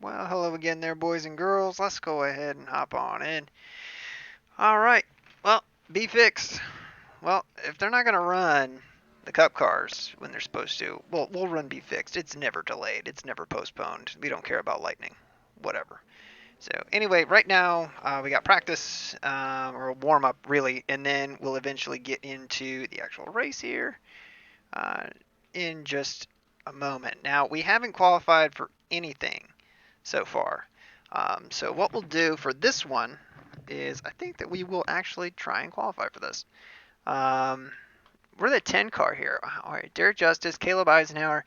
Well, hello again there, boys and girls. Let's go ahead and hop on in. All right. Well, be fixed. Well, if they're not going to run the Cup cars when they're supposed to, well, we'll run be fixed. It's never delayed. It's never postponed. We don't care about lightning. Whatever. So anyway, right now we got practice or warm up really, and then we'll eventually get into the actual race here uh, in just a moment. Now we haven't qualified for anything so far. So what we'll do for this one is I think that we will actually try and qualify for this. Um, we're the 10 car here. All right, Derek Justice, Caleb Eisenhower,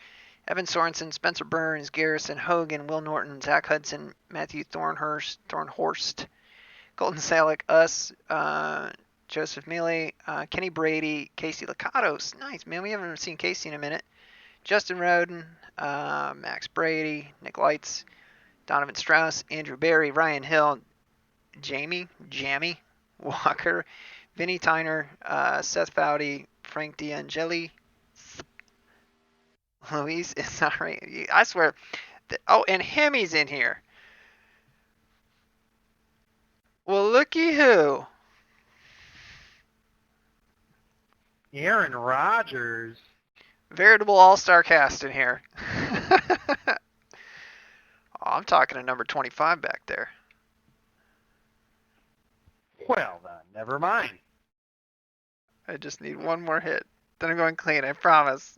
Evan Sorensen, Spencer Burns, Garrison Hogan, Will Norton, Zach Hudson, Matthew Thornhorst, Colton Salick, us, Joseph Mealy, Kenny Brady, Casey Lacatos. Nice, man. We haven't seen Casey in a minute. Justin Roden, Max Brady, Nick Lights, Donovan Strauss, Andrew Barry, Ryan Hill, Jamie Walker, Vinny Tyner, Seth Foudy, Frank D'Angeli, Luis Isari. I swear. Oh, and Hemi's in here. Well, looky who. Aaron Rodgers. Veritable all-star cast in here. Oh, I'm talking to number 25 back there. Well, then, never mind. I just need one more hit. Then I'm going clean, I promise.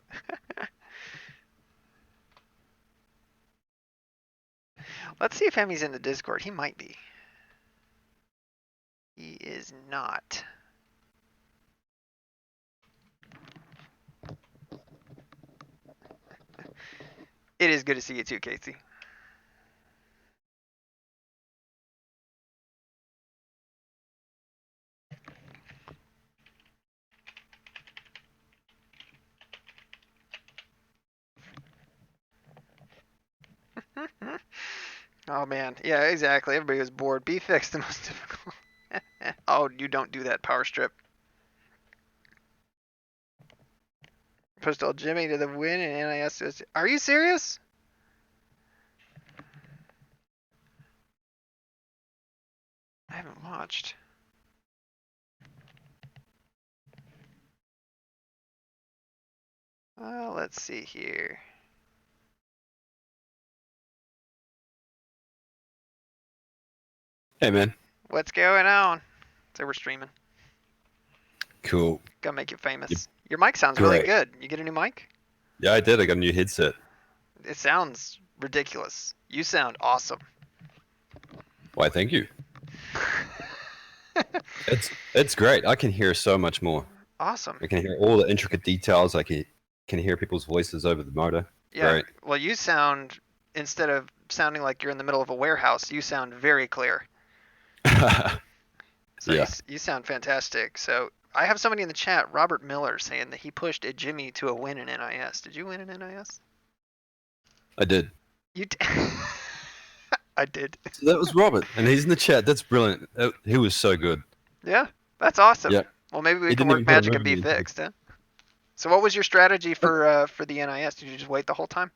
Let's see if Hemi's in the Discord. He might be. He is not. It is good to see you too, Casey. Oh man, yeah, exactly. Everybody was bored. Be fixed the most difficult. Oh, you don't do that power strip. Postal Jimmy to the win and NIS. Are you serious? I haven't watched. Let's see here. Hey, man. What's going on? So we're streaming. Cool. Gonna make you famous. Your mic sounds really Great. good. You get a new mic? Yeah, I did. I got a new headset. It sounds ridiculous. You sound awesome. Why, thank you. It's great. I can hear so much more. Awesome. I can hear all the intricate details. I can hear people's voices over the motor. Yeah. Great. Well, you sound, instead of sounding like you're in the middle of a warehouse, you sound very clear. So Yeah. you sound fantastic. So I have somebody in the chat, Robert Miller, saying that he pushed a Jimmy to a win in NIS. Did you win in NIS? I did. You I did. So that was Robert, and he's in the chat. That's brilliant. He was so good. Yeah, that's awesome. Yeah. Well, maybe we He can didn't work even put a magic and movie be into it. fixed, huh? So what was your strategy for the NIS? Did you just wait the whole time?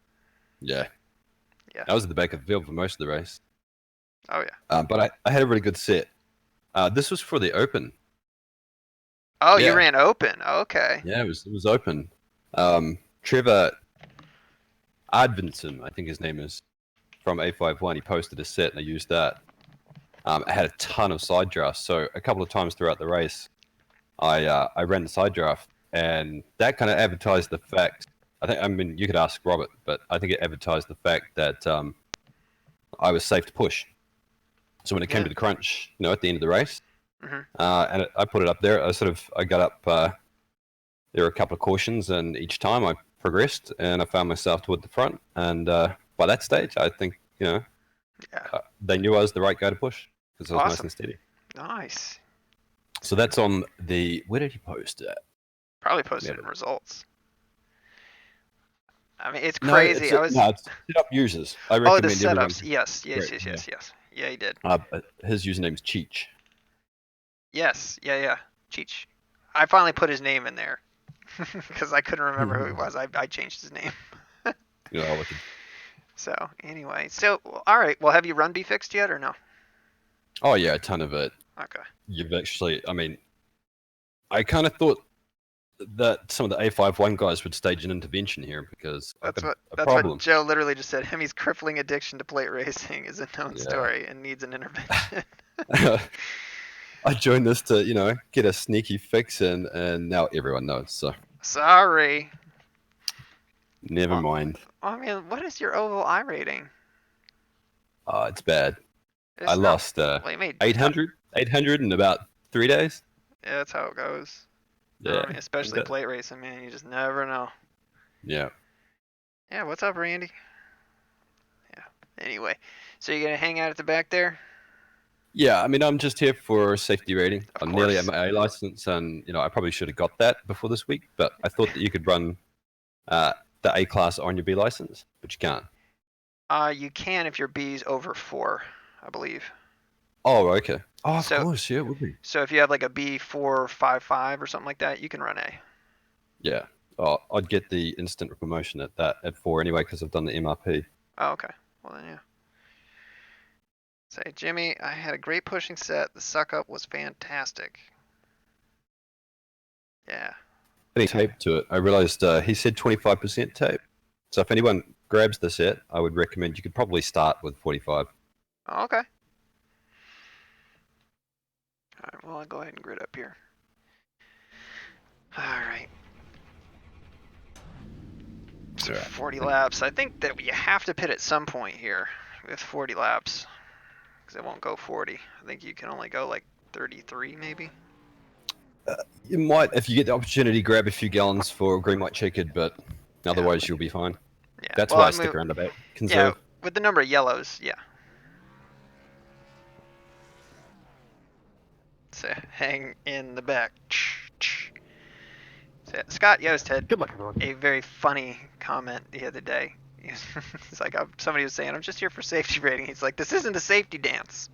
Yeah. Yeah. I was at the back of the field for most of the race. Oh yeah. But I had a really good set. This was for the Open. Oh, Yeah. you ran open. Okay. Yeah, it was open. Trevor Advinson, I think his name is, from A51. He posted a set, and I used that. I had a ton of side drafts, so a couple of times throughout the race, I ran the side draft, and that kind of advertised the fact. I mean, you could ask Robert, but I think it advertised the fact that I was safe to push. So when it came Yeah. to the crunch, at the end of the race, Mhm. and I put it up there. I got up. There were a couple of cautions, and each time I progressed, and I found myself toward the front. And by that stage, I think Yeah. they knew I was the right guy to push because I was nice Awesome. and steady. Nice. So that's on the. Where did he post it? Probably posted Yeah. in results. I mean, it's No, crazy. it's set up users. I Oh, the recommend everyone. setups. Yes. Great, Yeah, he did. his username's Cheech. Yes. Yeah. Cheech. I finally put his name in there because I couldn't remember who he was. I changed his name. Wicked. So anyway, all right. Well, have you run Be Fixed yet or no? Oh yeah, a ton of it. Okay. You've actually, I mean, I kind of thought that some of the A51 guys would stage an intervention here because I've got a That's what problem. Joe literally just said. Hemi's crippling addiction to plate racing is a known Yeah. story and needs an intervention. I joined this to, get a sneaky fix in, and now everyone knows. So Sorry. never Well, mind. I mean, what is your oval I rating? It's bad. It's I not, lost well, you made 800 in about 3 days. Yeah, that's how it goes. Yeah. I mean, especially plate racing, man. You just never know. Yeah. Yeah, what's up, Randy? Yeah. Anyway, so you gonna hang out at the back there? Yeah, I mean, I'm just here for safety rating. Of I'm nearly at course. my A license, and I probably should have got that before this week. But I thought that you could run the A class on your B license, but you can't. You can if your B's over 4, I believe. Oh, okay. Oh, of So- course, yeah, it would be. So if you have like a B455 or something like that, you can run A. Yeah. Oh, I'd get the instant promotion at 4 anyway because I've done the MRP. Oh, okay. Well then, yeah. Say, Jimmy, I had a great pushing set. The suck up was fantastic. Yeah. Any tape to it? I realized he said 25% tape. So if anyone grabs the set, I would recommend you could probably start with 45. Oh, okay. All right. Well, I'll go ahead and grid up here. All right. So Alright. 40 laps. I think that you have to pit at some point here with 40 laps. Because it won't go 40. I think you can only go like 33 maybe. You might, if you get the opportunity, grab a few gallons for green, white, checkered, but otherwise you'll be fine. Yeah. That's well, why I stick around a bit. Conserve. Yeah, with the number of yellows, yeah. So hang in the back. So, Scott Yost had Good luck, everyone. a very funny comment the other day. It's like somebody was saying, "I'm just here for safety rating." He's like, "This isn't a safety dance."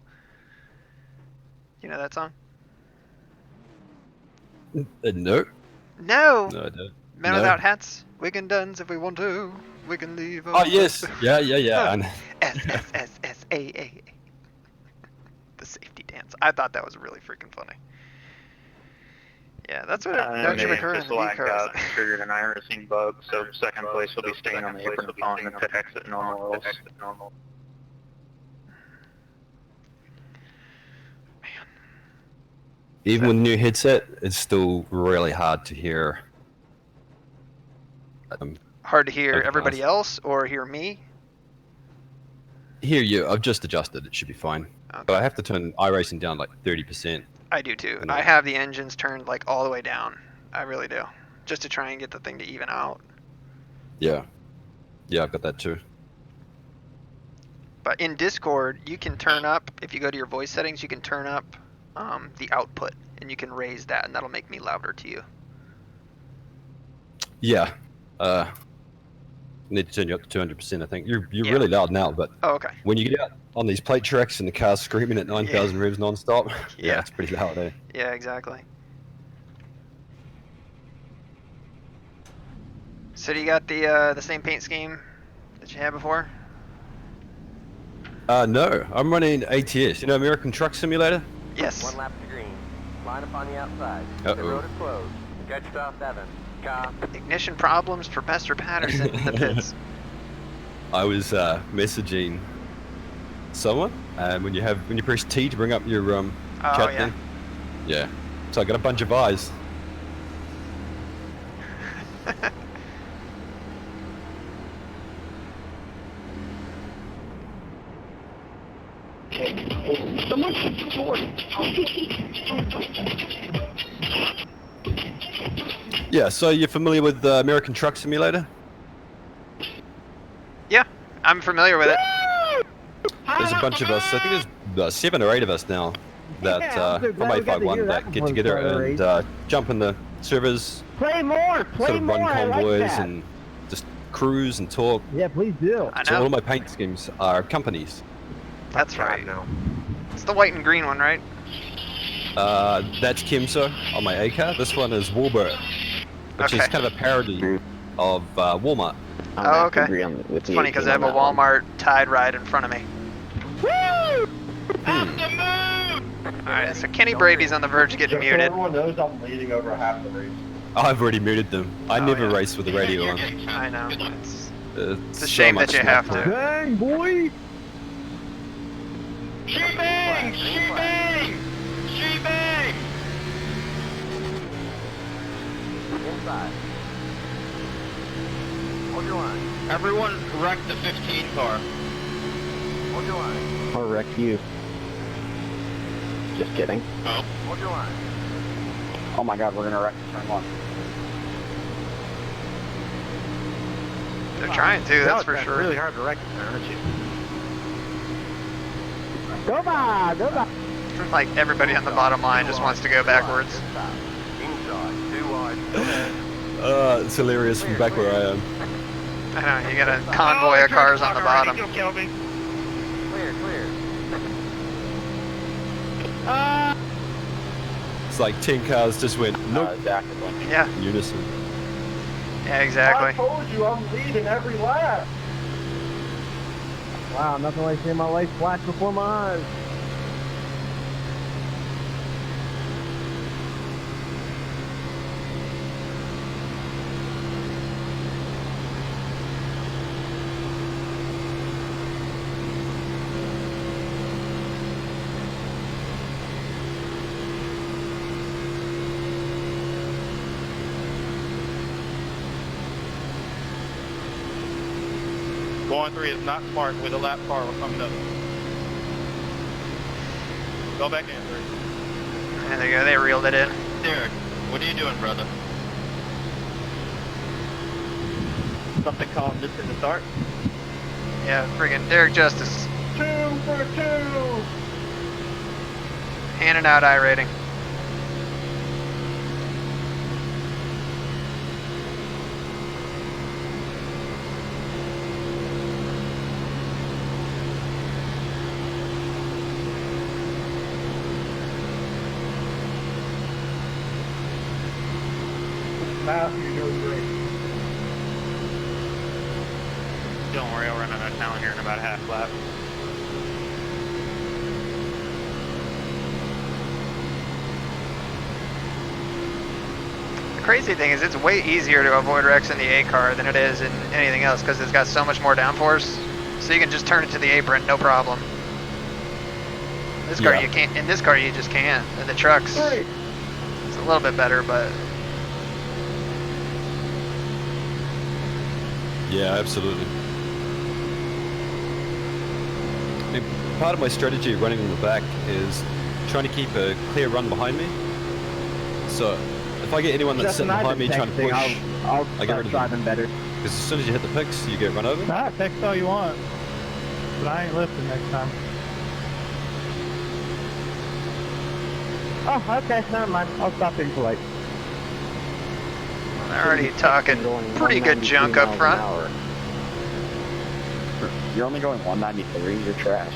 You know that song? No. No. No, I don't. Men No. without hats. We can dance if we want to. We can leave. Oh, yes. Yeah. I know. S-S-S-S-A-A. The safety dance. I thought that was really freaking funny. Yeah, that's what don't you occur in just the like cars. triggered an iRacing bug, so second place will be staying on the apron upon the pit exit normal rules. Even with new headset, it's still really hard to hear. Hard to hear Okay, everybody nice. else or hear me. Hear you. I've just adjusted. It should be fine. Okay. But I have to turn iRacing down like 30%. I do too. I know. I have the engines turned like all the way down. I really do. Just to try and get the thing to even out. Yeah. Yeah, I've got that too. But in Discord, you can turn up, if you go to your voice settings, you can turn up the output and you can raise that and that'll make me louder to you. Yeah. Need to turn you up to 200%, I think. You're Yeah. really loud now, but Oh, okay. when you get out on these plate tracks and the car's screaming at 9,000 revs non-stop, Yeah. it's pretty loud, eh? Yeah, exactly. So do you got the same paint scheme that you had before? No, I'm running ATS. You know, American Truck Simulator? Yes. One lap to green. Line up on the outside. Uh-oh. The road is closed. Catch off 7. Car. Ignition problems for Buster Patterson in the pits. I was messaging someone, and when you press T to bring up your Oh, chat yeah. thing, yeah. So I got a bunch of eyes. Yeah. So you're familiar with the American Truck Simulator? Yeah, I'm familiar with it. There's a bunch of us. I think there's 7 or 8 of us now that Yeah, I'm so from glad we got to hear A51 that that get before the together start of the and race. jump in the servers, Play more! Play sort of more! run I like convoys that. and just cruise and talk. Yeah, please do. I So all know. of my paint schemes are companies. That's right. No. It's the white and green one, right? That's Kimso on my A car. This one is Walbert, which is Okay. kind of a parody of Walmart. I'm Oh, gonna have to okay. agree on with It's the funny because I 18 have on a that one. Walmart Tide right in front of me. Woo! Hmm. Off the moon! Alright, so Kenny Brady's on the verge of getting Just so muted. everyone knows, I'm leading over half the race. I've already muted them. I Oh, never yeah. race with the radio on. I know. It's a So shame that much you have small to. talk. Dang, boy! Shebang! Shebang! Shebang! Inside. Hold your line. Everyone wreck the 15 car. Hold your line. I'll wreck you. Just kidding. Hold your line. Oh my god, we're gonna wreck turn one. They're trying to, that's for sure. Really hard to wreck there, aren't you? Go by, go by. Like everybody on the bottom line just wants to go backwards. Inside. Too wide. It's hilarious from back where I am. I know, you got a convoy of cars on the bottom. Don't kill me. Clear, clear. It's like 10 cars just went, nope, Zach is one. Yeah, in unison. yeah, I exactly. told you I'm leading every lap. Wow, nothing like seeing my lights flash before my eyes. Going 3 is not smart with a lap car coming up. Go back in 3. And there you go, they reeled it in. Derek, what are you doing, brother? Something calm just in the start? Yeah, friggin' Derek Justice 2 for 2. handing out iRating. Matthew, you're doing great. Don't worry, I'll run out of town here in about a half lap. The crazy thing is it's way easier to avoid wrecks in the A car than it is in anything else because it's got so much more downforce. So you can just turn it to the apron, no problem. This car Yeah. you can't. In this car you just can't. In the trucks, 3. it's a little bit better, but Yeah, absolutely. I mean, part of my strategy running in the back is trying to keep a clear run behind me. So if I get anyone that's sitting behind me trying to push, I'll I get rid of them. driving better. Because as soon as you hit the picks, you get run over. Nah, text all you want. But I ain't lifting next time. Oh, okay, never mind. I'll stop being polite. they're already talking pretty good junk up front. You're only going 193, you're trash.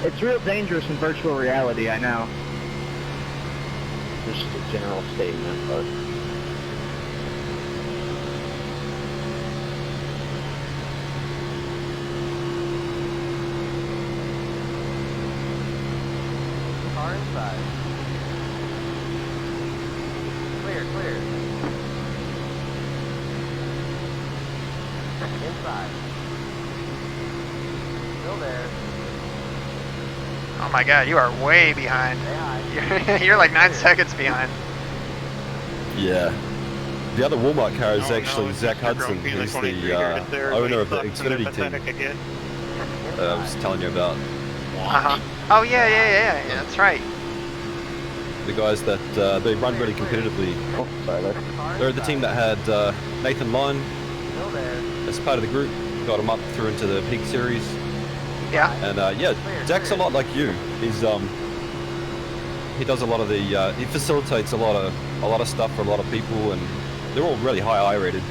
It's real dangerous in virtual reality, I know. Just a general statement, but... Car inside. Clear, clear. Inside. Still there. Oh my God, you are way behind. Stay high. You're like 9 seconds behind. Yeah. The other Walmart car is Oh, actually no, it's Zach Mr. Hudson, Grumpy, who's 23 the here. It's there, owner of the but he sucks and Xfinity pathetic team again. that I was telling you about. Uh-huh. Oh yeah, that's right. The guys that they run really competitively. Oh, sorry there. Car They're the inside. team that had Nathan Lyon Still there. as part of the group, got him up through into the Peak Series. Yeah. And yeah, Zach's a lot like you. He's he does a lot of the he facilitates a lot of stuff for a lot of people, and they're all really high I rated.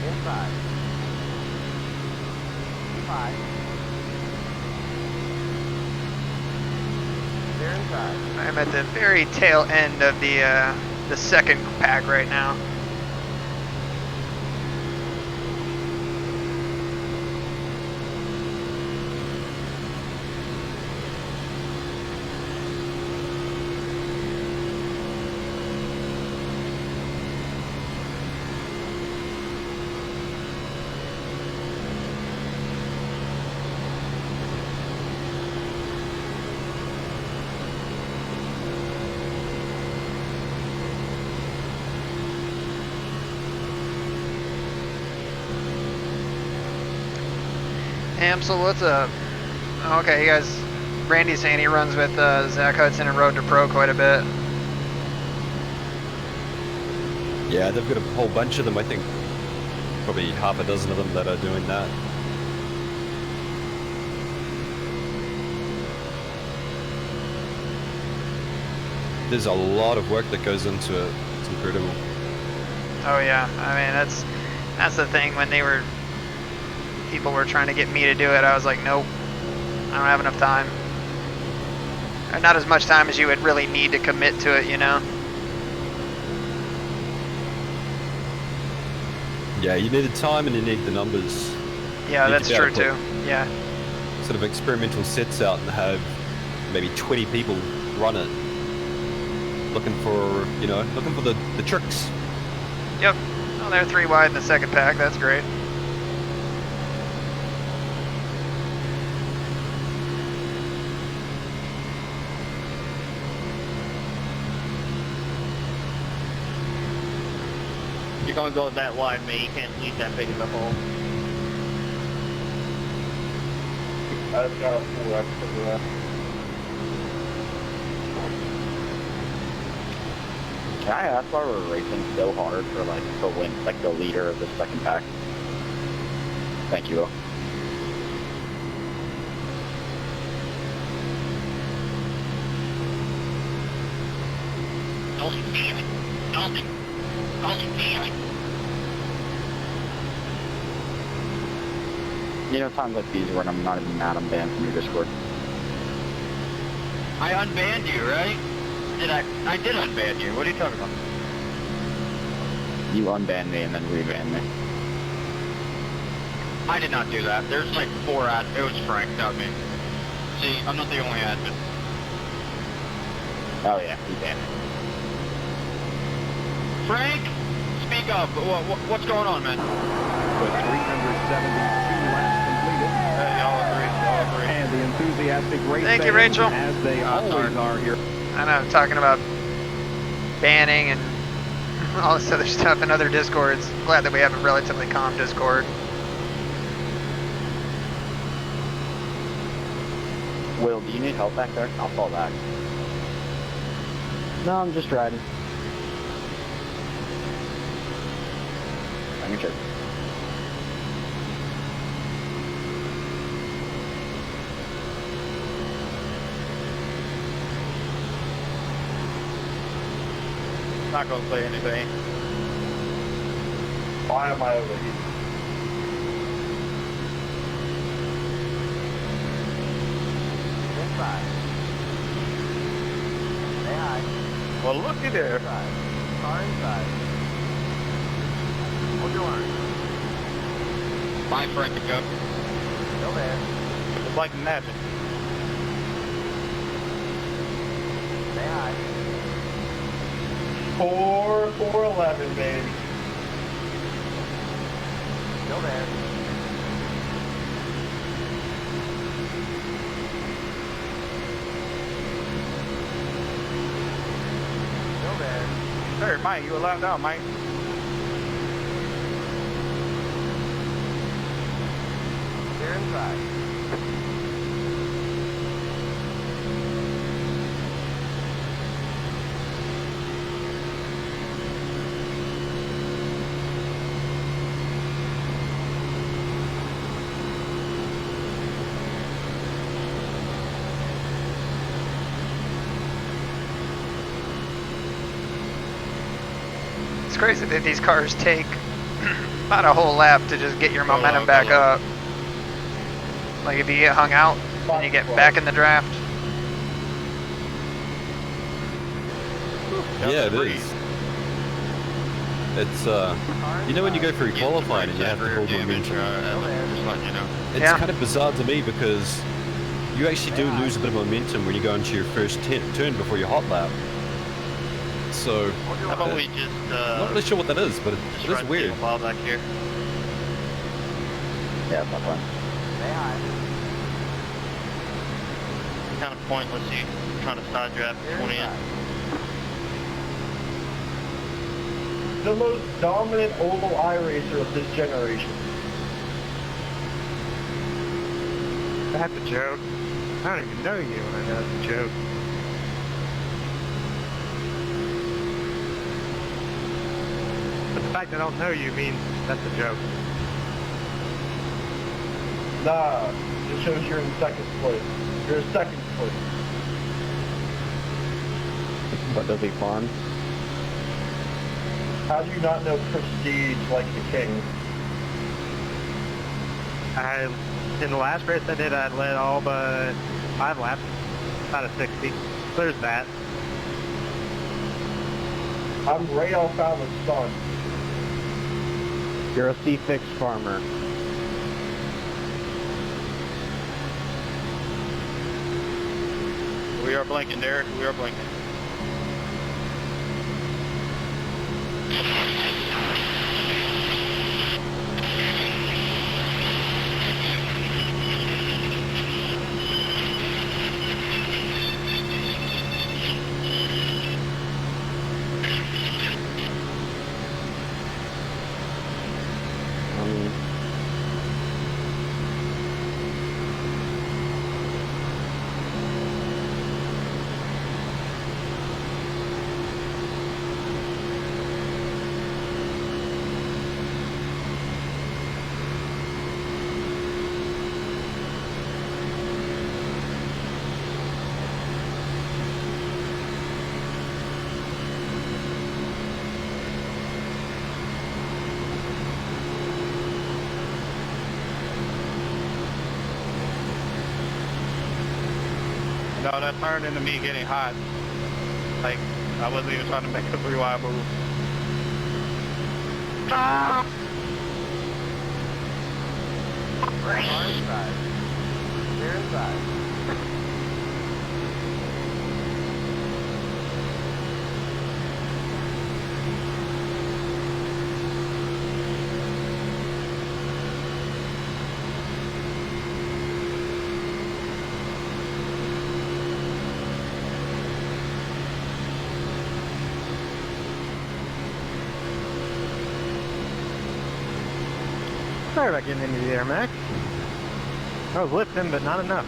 Inside. 5. Clear inside. I'm at the very tail end of the the second pack right now. Amsel, what's up? Okay, you guys. Randy's saying he runs with Zach Hudson and Road to Pro quite a bit. Yeah, they've got a whole bunch of them. I think probably half a dozen of them that are doing that. There's a lot of work that goes into it. It's incredible. Oh yeah, I mean that's the thing. When people were trying to get me to do it, I was like, nope, I don't have enough time. Or not as much time as you would really need to commit to it, you know? Yeah, you need the time and you need the numbers. Yeah, You need that's to be able true to too. Yeah. Sort of experimental sets out and have maybe 20 people run it, looking for the tricks. Yep. Oh, they're 3 wide in the second pack. That's great. You're gonna go that wide, mate. You can't leave that big of a hole. I've got a full extra for that. Can I ask why we're racing so hard for like to win, like the leader of the second pack? Thank you. You know, times like these when I'm not even mad, I'm banned from your Discord. I unbanned you, right? I did unban you. What are you talking about? You unbanned me and then rebanned me. I did not do that. There's like 4 it was Frank, not me. See, I'm not the only admin. Oh yeah, he banned me. Frank, speak up. What's going on, man? With 372 laps completed, Y'all agree. and the enthusiastic race Thank you, fans, Rachel. as they always sorry. are here. I know, talking about banning and all this other stuff in other Discords. Glad that we have a relatively calm Discord. Will, do you need help back there? I'll fall back. No, I'm just riding. I'm sure. Not gonna say anything. Why am I overheating? Inside. Say hi. Well, looky there. Inside. Car inside. Hold your line. Bye, Frank and go. Still there. It's like magic. Say hi. 4-4-11, baby. Still there. Still there. Hey, Mike, you allowed out, Mike. You're inside. It's crazy that these cars take about a whole lap to just get your momentum back up. Like if you get hung out and you get back in the draft. Yeah, it is. It's you know when you go through qualifying and you have to hold momentum. Just letting you know. It's Yeah. kind of bizarre to me because you actually do lose a bit of momentum when you go into your first turn before your hot lap. So How about we just I'm not really sure what that is, but it is run weird. single file back here? Yeah, it's not fun. Say hi. Kind of pointless you trying to side draft Clear 20 in. inside. The most dominant oval iRacer of this generation. That's a joke. I don't even know you and I know it's a joke. But the fact that I don't know you means that's a joke. Nah, it shows you're in second place. You're in second place. But does he farm? How do you not know prestige like the king? In the last race I did, I led all but 5 laps out of 60. There's that. I'm Ray Alfalfa's son. You're a C6 farmer. We are blinking, Derek. We are blinking. No, that turned into me getting hot. Like, I wasn't even trying to make a three-wide move. Far inside. Clear inside. Sorry about getting into the air, Max. I was lifting, but not enough.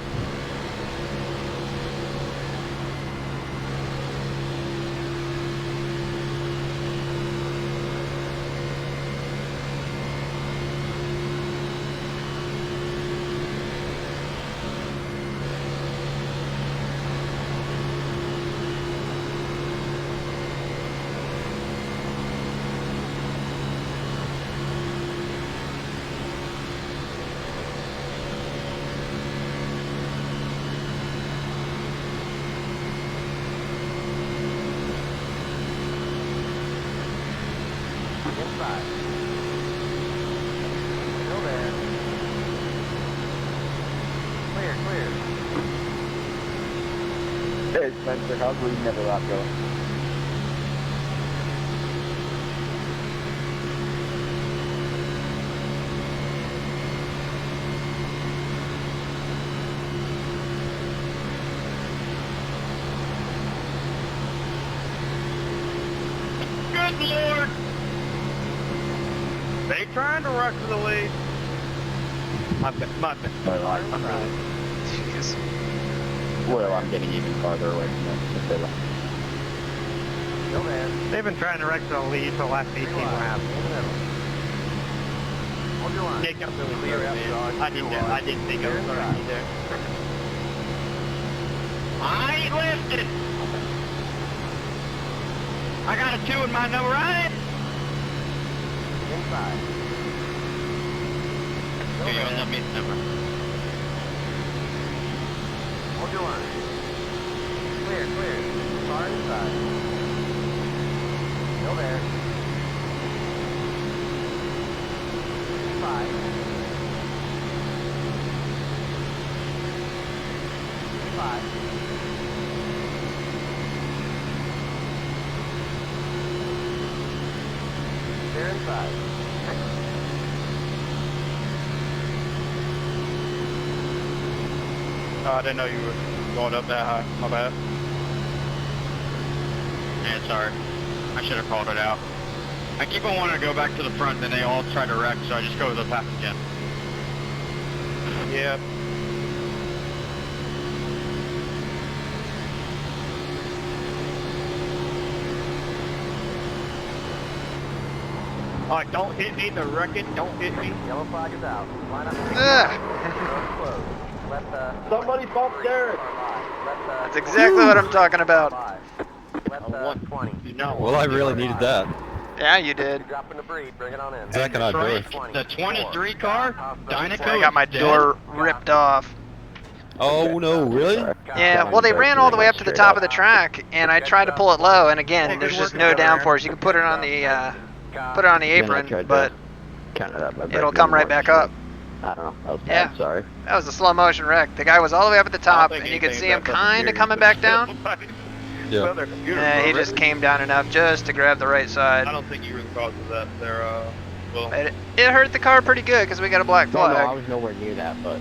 Inside. Still there. Clear, clear. Hey, Spencer, how's leading never lap go? Good Lord! They trying to rush to the lead. My bad. Jeez. Well, I'm getting even farther away from them. Still there. They've been trying to wreck the lead for the last 18 laps. In the middle. Hold your line. Nick, I'm really Clear sorry, up, man. Dodge. I didn't think I was sorry there. I ain't lifted! I got a 2 in my number, right? Inside. Okay, you want me number. Hold your line. Clear, clear. Far inside. Still there. side. I didn't know you were going up that high. My bad. Yeah, sorry. I should have called it out. I keep on wanting to go back to the front, then they all try to wreck, so I just go to the back again. Yeah. Alright, don't hit me, the wrecking, don't hit me. Yellow flag is out. Line up. Ugh. Road closed. Let the... Somebody bump Derek. That's exactly what I'm talking about. Let the 20. Well, I really needed that. Yeah, you did. Dropping debris, bring it on in. Zach and I both. The 23 car, Dynaco I got my is dead. door ripped off. Oh no, really? Yeah, well they ran all the way up to the top of the track, and I tried to pull it low, and again, there's just no downforce. You can put it on the apron, but it'll come right back up. I don't know. That was Yeah. bad. Sorry. That was a slow motion wreck. The guy was all the way up at the top, think and you could anything see him about the kind of computer coming is back just- down. Yeah. Well, their computer Yeah, he broke. just came down enough just to grab the right I side. don't think you were the cause of that there, Will. It hurt the car pretty good because we got a black No, I flag. was nowhere near that, but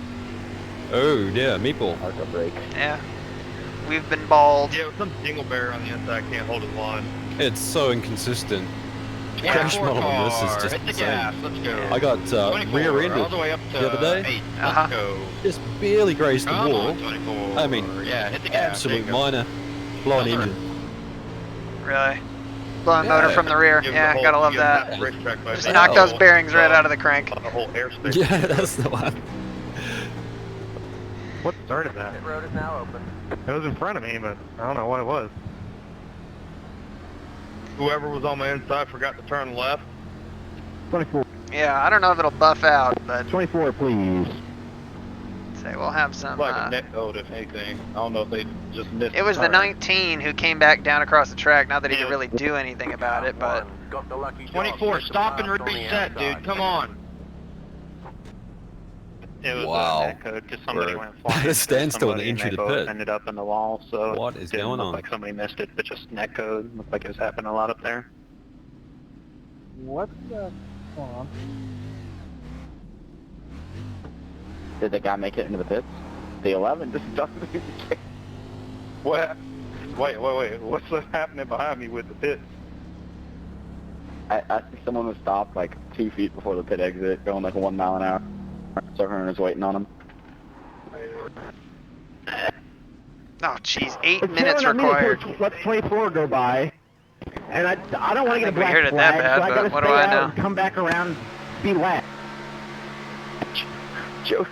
Oh yeah, meatball. hard to break. Yeah, we've been bald. Yeah, with some dingleberry on the inside can't hold his line. It's so inconsistent. Yeah, Crash model on this is just hit the insane. gas, let's go. I got 24, all rear-ended the way up to the other day. 8. Uh-huh. Let's go. Just barely grazed the Come wall. on, 24. I mean, yeah, hit the gas. Absolute there you go. minor. Blowing Another- engine. Really, blowing Yeah. motor from the rear. Give Yeah, the gotta whole- love give that. that racetrack by Just the knock those whole- bearings right out of the crank. The whole airspace. Yeah, that's the one. What started that? Pit road is now open. It was in front of me, but I don't know what it was. Whoever was on my inside forgot to turn left. 24, Yeah, I don't know if it'll buff out, but 24, please. say we'll have some. Like a net code, if anything. I don't know if they just missed. It was the turn. 19 who came back down across the track. Not that he could Yeah. really do anything about it, but Got the lucky dog. 24, stop and On the reset, dude. outside. Come on. It was Wow. a net code because somebody We're went at flying. a standstill in the somebody, and entry they to both pit. ended up in the wall, so What is it didn't going look on? like somebody missed it, but just net code. Looked like it was happening a lot up there. What the fuck? Did the guy make it into the pits? The 11 just doesn't. What? Wait. What's happening behind me with the pit? I think someone was stopped like 2 feet before the pit exit, going like 1 mile an hour. So everyone was waiting on him. oh jeez, 8 It's minutes telling me to required. Let 24 go by. And I don't want to get a think we black heard it flag, that bad, so I but gotta what do stay I out know? and come back around, be last. Joseph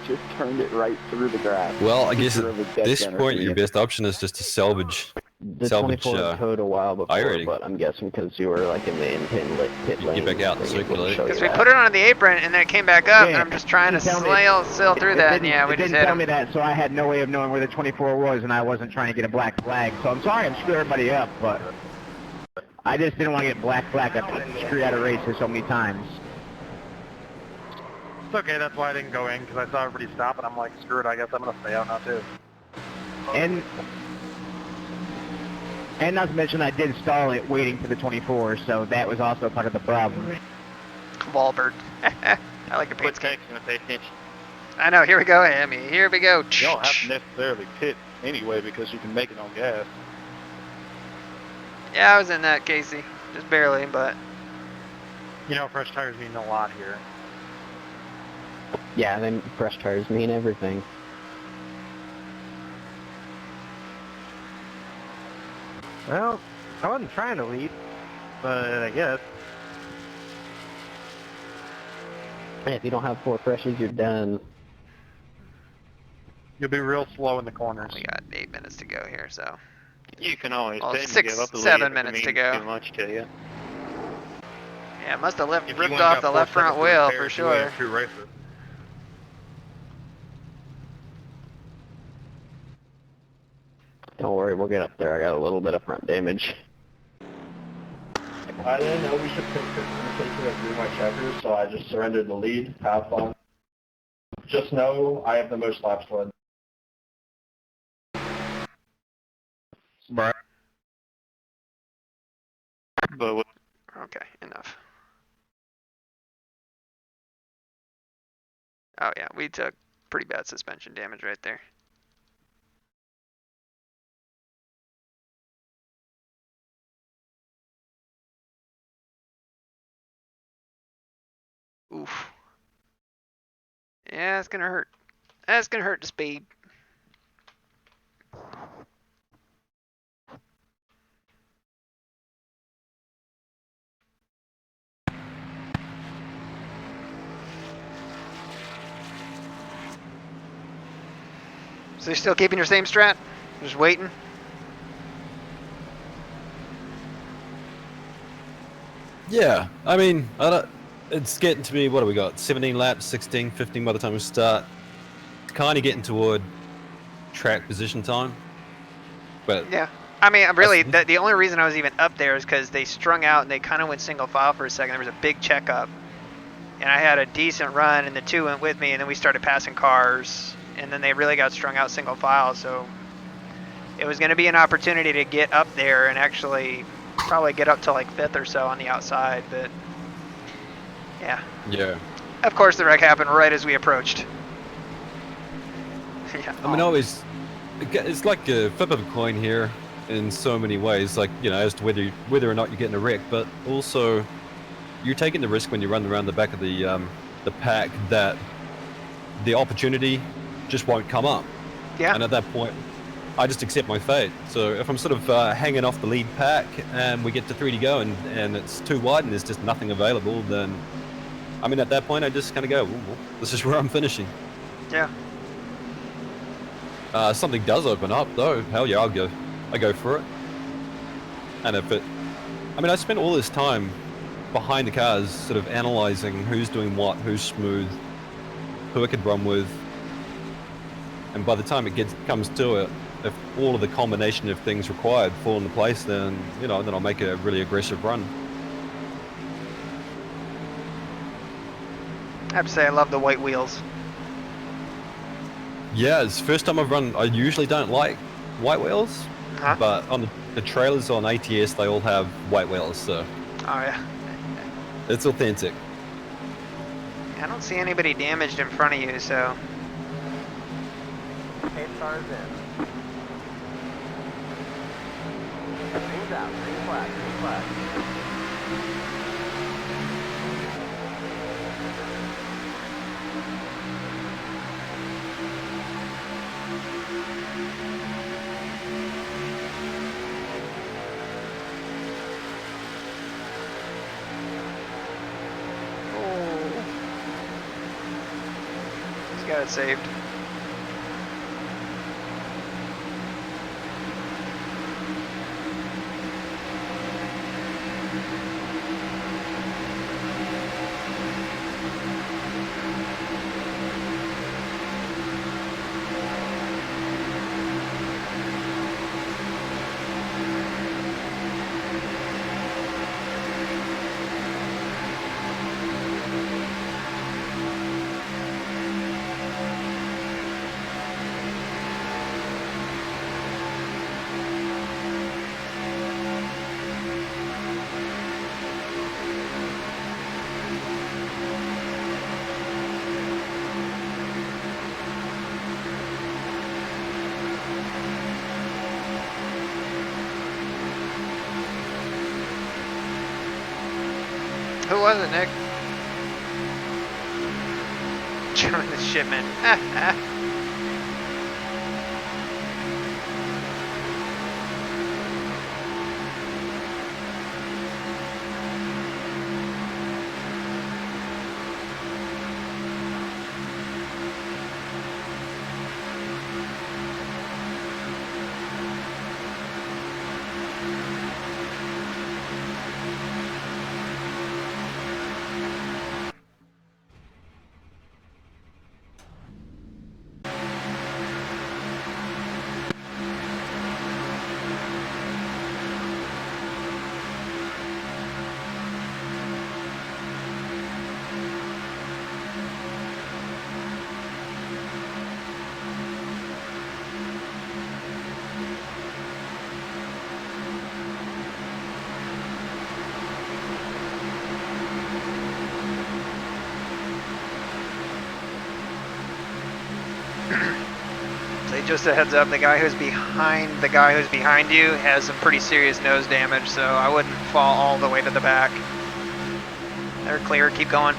just turned it right through the grass. Well, I guess Drove a at dead this center point, for your you. best option is just to salvage. The salvage, 24 code a while before, iRacing. but I'm guessing because you were like in the pit You lane. get back out and they wouldn't circulate. show you Because we that. put it on the apron and then it came back up, and Yeah, I'm just trying to you tell me- sail through that. And yeah, we it just didn't hit tell him. me that, so I had no way of knowing where the 24 was, and I wasn't trying to get a black flag. So I'm sorry I'm screwing everybody up, but I just didn't want to get black flag. I've been screwed out of races so many times. It's okay, that's why I didn't go in, because I saw everybody stop, and I'm like, screw it, I guess I'm going to stay out now, too. And not to mention I did stall it waiting for the 24, so that was also part of the problem. Wahlberg. I like your Quit paint scheme. texting and pay attention. I know. Here we go, Amy. Here we go. You don't have to necessarily pit anyway because you can make it on gas. Yeah, I was in that, Casey. Just barely, but You know, fresh tires mean a lot here. Yeah, then fresh tires mean everything. Well, I wasn't trying to lead, but I guess. Hey, if you don't have 4 freshes, you're done. You'll be real slow in the corners. we got 8 minutes to go here, so. You can always Well, tend to 6, give up the 7 lead if it minutes to means go. Too much to you. Yeah, must have If you ripped only off got the 4 left front seconds to wheel repair, for you ain't sure. a true racer. Don't worry, we'll get up there. I got a little bit of front damage. I didn't know we should pick and do my checkers, so I just surrendered the lead. Have fun. Just know I have the most laps led. But Okay, enough. Oh yeah, we took pretty bad suspension damage right there. Oof. Yeah, it's gonna hurt. That's gonna hurt the speed. So you're still keeping your same strat? Just waiting? Yeah, I mean, it's getting to be, what do we got? 17 laps, 16, 15 by the time we start. Kind of getting toward track position time. But Yeah. I mean, really, the only reason I was even up there is because they strung out and they kind of went single file for a second. There was a big checkup. And I had a decent run, and the two went with me, and then we started passing cars. And then they really got strung out single file, so it was going to be an opportunity to get up there and actually probably get up to like 5th or so on the outside, but yeah. yeah, Of course, the wreck happened right as we approached. Yeah. I mean, it's like a flip of a coin here in so many ways. Like, you know, as to whether or not you're getting a wreck, but also you're taking the risk when you run around the back of the pack that the opportunity just won't come up. Yeah. And at that point, I just accept my fate. So if I'm sort of hanging off the lead pack and we get to 3 to go and it's too wide and there's just nothing available, then I mean, at that point, I just kind of go, well, this is where I'm finishing. Yeah. Something does open up, though. Hell yeah, I go for it. And if it, I mean, I spent all this time behind the cars, sort of analyzing who's doing what, who's smooth, who I could run with. And by the time it comes to it, if all of the combination of things required fall into place, then, you know, then I'll make a really aggressive run. I have to say, I love the white wheels. Yeah, it's the first time I've run. I usually don't like white wheels, Huh? but on the trailers on ATS, they all have white wheels, so Oh, yeah. it's authentic. I don't see anybody damaged in front of you, so. 8 cars in. Green's out. Green flag. Green flag. He's got it saved. Who was it, Nick? Join the shipment. just a heads up, the guy who's behind you has some pretty serious nose damage, so I wouldn't fall all the way to the back. They're clear, keep going.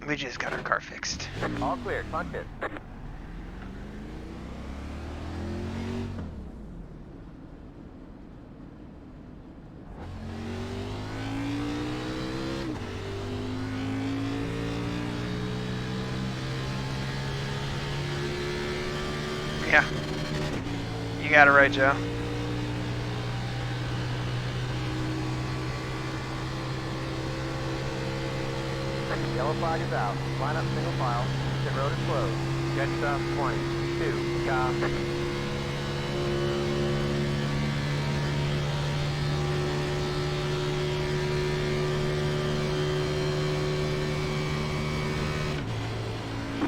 We just got our car fixed. All clear, punch it. Yeah. You got it right, Joe. Yellow flag is out. Line up single file. Pit road is closed. Jet stop 20. 2. Copy.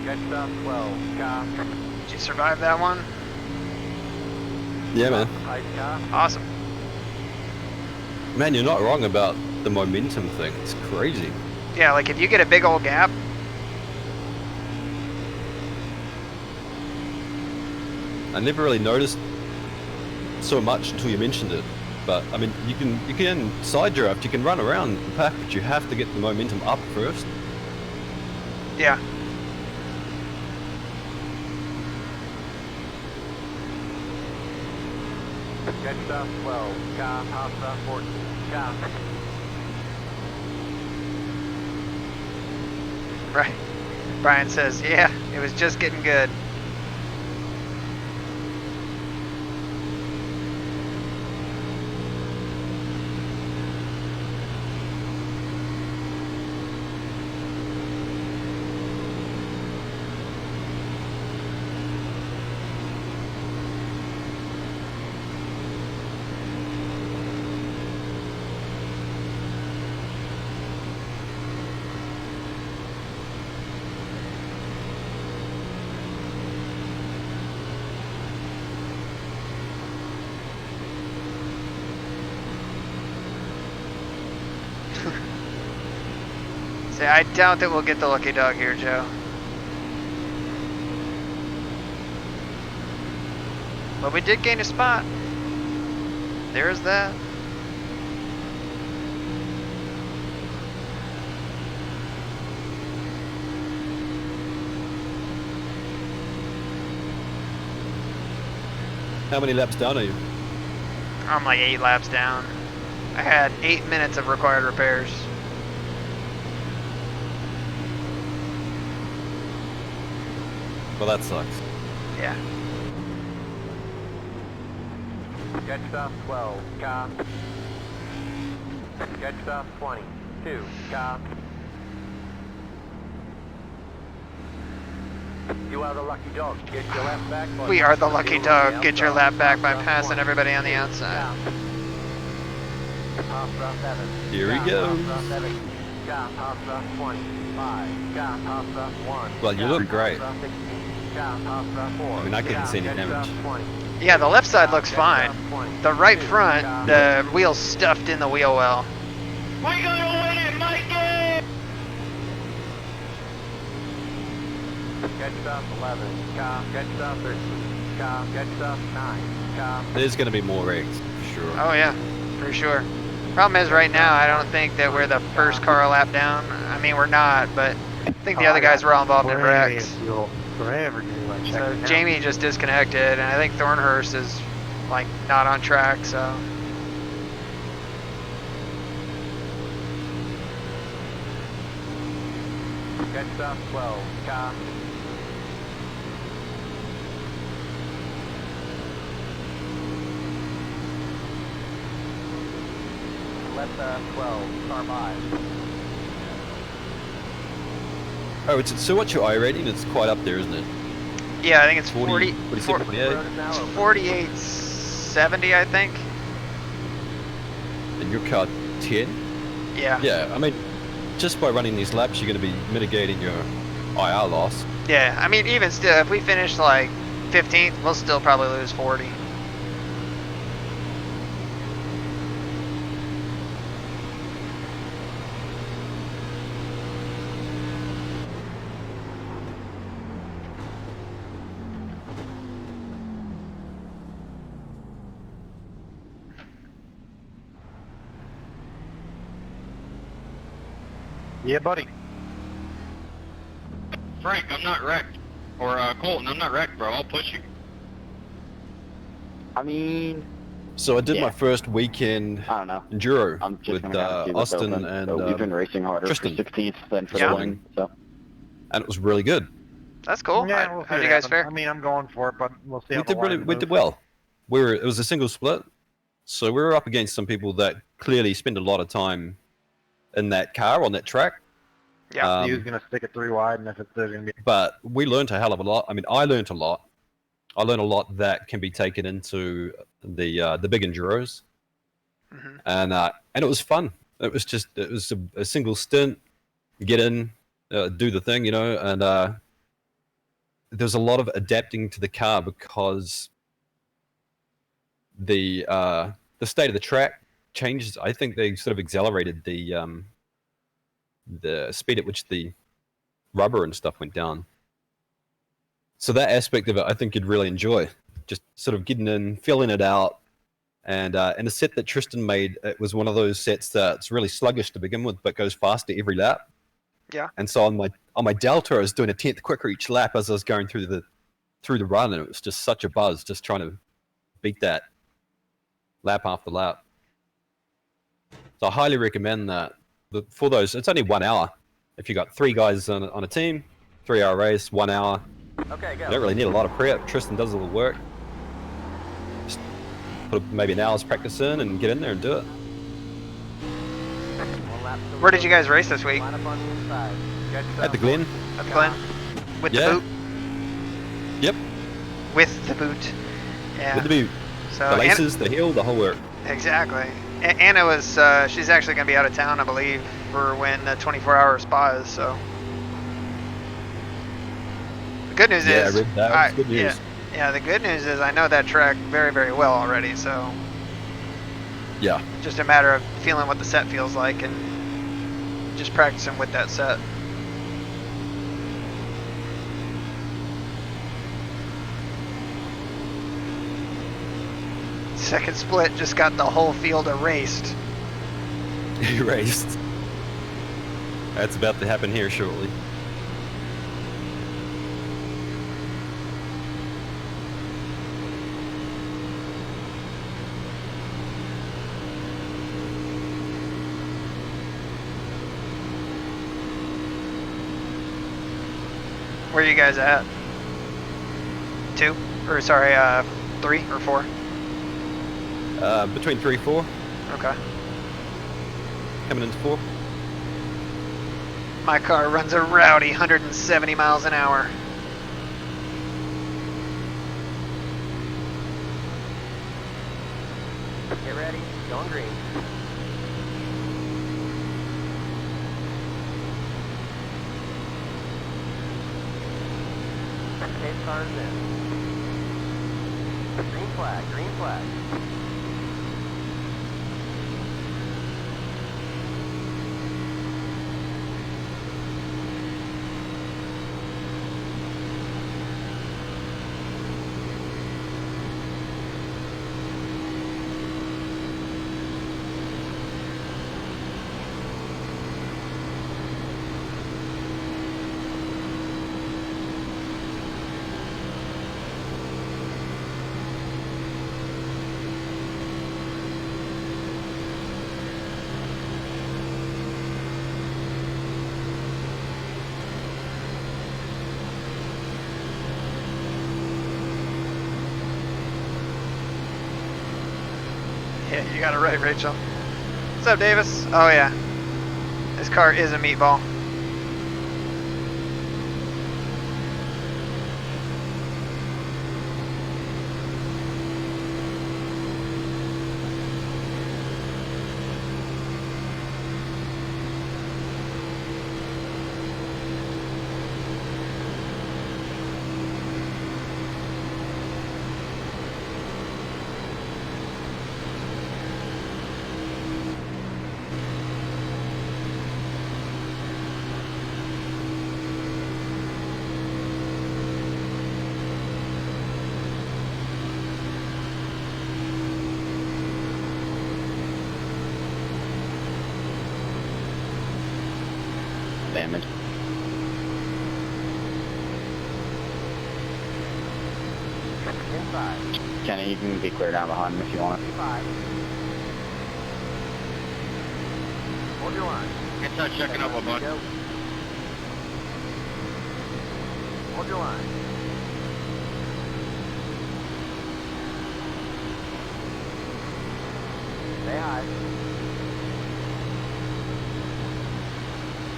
Jet stop 12. Copy. Did you survive that one? Yeah, man. Ice cop. Awesome. Man, you're not wrong about the momentum thing. It's crazy. Yeah, like if you get a big old gap, I never really noticed so much until you mentioned it. But I mean, you can side draft, you can run around the pack, but you have to get the momentum up first. yeah. Jet stop 12. Cop. Hop stop 14. Cop. Right. Brian says, yeah, it was just getting good. Say, I doubt that we'll get the lucky dog here, Joe. But we did gain a spot. There's that. How many laps down are you? I'm like 8 laps down. I had 8 minutes of required repairs. Well, that sucks. Yeah. Jet stop 12. Cop. Jet stop 20. 2. Cop. You are the lucky dog. Get your lap back. We are the lucky dog. Get your lap back by passing everybody on the outside. Here we go. Well, you look great. I mean, I couldn't see any damage. Yeah, the left side looks fine. The right front, the wheel's stuffed in the wheel well. We're gonna win it, Mikey! Get stuff 11. Get stuff 13. Get stuff 9. There's going to be more wrecks, for sure. Oh yeah, for sure. Problem is right now, I don't think that we're the first car a lap down. I mean, we're not, but I think the other guys were all involved in wrecks. So Jamie just disconnected, and I think Thornhurst is like not on track, so. Get stuff 12. Left 12, car 5. Oh, so what's your iRating? It's quite up there, isn't it? Yeah, I think it's 40, 47, 48. it's 4870, I think. And your car 10? Yeah. Yeah, I mean, just by running these laps, you're going to be mitigating your IR loss. Yeah, I mean, even still, if we finish like 15th, we'll still probably lose 40. Yeah, buddy. Frank, I'm not wrecked. Or Colton, I'm not wrecked, bro. I'll push you. I mean, So I did Yeah. my first weekend I don't know. enduro I'm just with gonna have to do what's Austin open. and So we've been racing harder Tristan. for 16th than for Yeah. the win. So and it was really good. That's cool. Yeah, How we'll see how'd what you guys happens. fare? I mean, I'm going for it, but we'll see. We how did the line we did moves. well. It was a single split, so we were up against some people that clearly spend a lot of time in that car on that track. Yeah. He was gonna stick it 3 wide, and if there's gonna be But we learned a hell of a lot. I mean, I learned a lot. I learned a lot that can be taken into the big enduros, Hmm. and it was fun. It was a single stint, get in, do the thing, and there's a lot of adapting to the car because the state of the track changes. I think they sort of accelerated the speed at which the rubber and stuff went down. So that aspect of it, I think you'd really enjoy. Just sort of getting in, filling it out, and a set that Tristan made, it was one of those sets that's really sluggish to begin with, but goes faster every lap. Yeah. And so on my Delta, I was doing a 10th quicker each lap as I was going through the run, and it was just such a buzz, just trying to beat that lap after lap. So I highly recommend that. For those, it's only 1 hour. If you got 3 guys on a team, 3-hour race, 1 hour. Okay, You go. don't really need a lot of prep. Tristan does all the work. Just put maybe an hour's practice in and get in there and do it. Where did you guys race this week? Line up on the inside. Get At the stuff Glen. At Glen? With Yeah. the boot? Yep. With the boot. Yeah. With the boot. So The laces, the heel, the whole work. Exactly. Anna was, she's actually going to be out of town, I believe, for when the 24-hour spa is, so. The good news Yeah, I is, read that. It's good news. yeah, the good news is I know that track very, very well already, so Yeah. just a matter of feeling what the set feels like and just practicing with that set. Second split just got the whole field erased. Erased. That's about to happen here shortly. Where are you guys at? 2? Or sorry, 3 or 4? Between 3 and 4, Okay. coming into 4. My car runs a rowdy 170 miles an hour. Going green. Pace cars in. Green flag, green flag. Yeah, you got it right, Rachel. What's up, Davis? Oh yeah, this car is a meatball. Damage. Inside. Kenny, you can be clear down behind him if you want. 5. Hold your line. Inside checking up a bunch. Go. Hold your line. Stay high.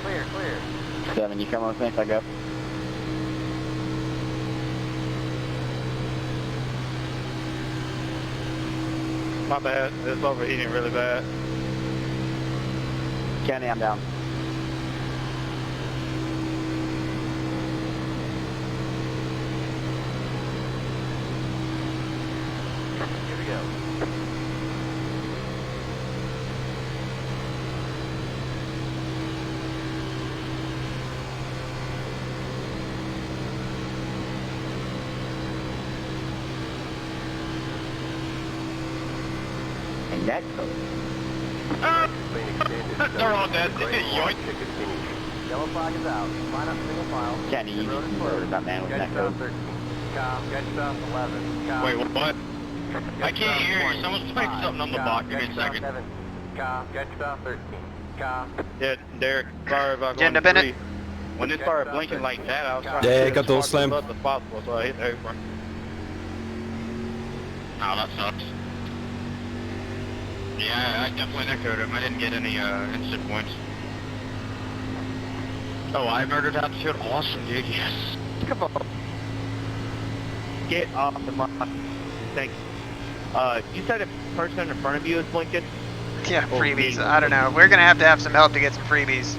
Clear, clear. 7, you coming with me if I go? My bad. It's overheating really bad. Kenny, I'm down. Here we go. And that code. They're all dead. Yoink. Yellow flag is out. Line up single file. Kenny, you Road is can closed. murder that man with Get that yourself code. 13. Cop. Get yourself 11. Cop. Wait, what? I Get can't hear you. yourself Someone's 20. putting something on the Cop. block. Give me Get a yourself second. 7. Cop. Get yourself 13. Cop. Yeah, Derek, sorry about Agenda going to Bennett. 3. When it started blinking like that, I was trying Yeah, to got get those as far slam. to the left as possible, so I hit the apron. Oh, that sucks. Yeah, I definitely echoed him. I didn't get any instant points. Oh, I murdered that field. Awesome, dude. Yes. Come on. Get off the mark. Thanks. You said a person in front of you is blinking? Yeah, Oh, freebies. me. I don't know. We're gonna have some help to get some freebies.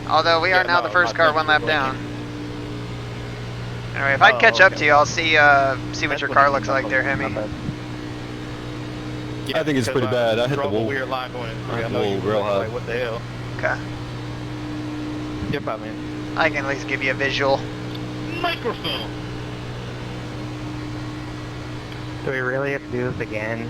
Although we are Yeah, now no, the first my car friends one were lap blinking. down. Anyway, if I catch up okay. to you, I'll see what That's your what car it looks is. like there, Hemi. Not bad. I think it's pretty bad. I hit the drove wall. a weird line going in. I hit I the know you wall were real looking hard. like, what the hell? Okay. Yep, I mean. I can at least give you a visual. Microphone. Do we really have to do this again?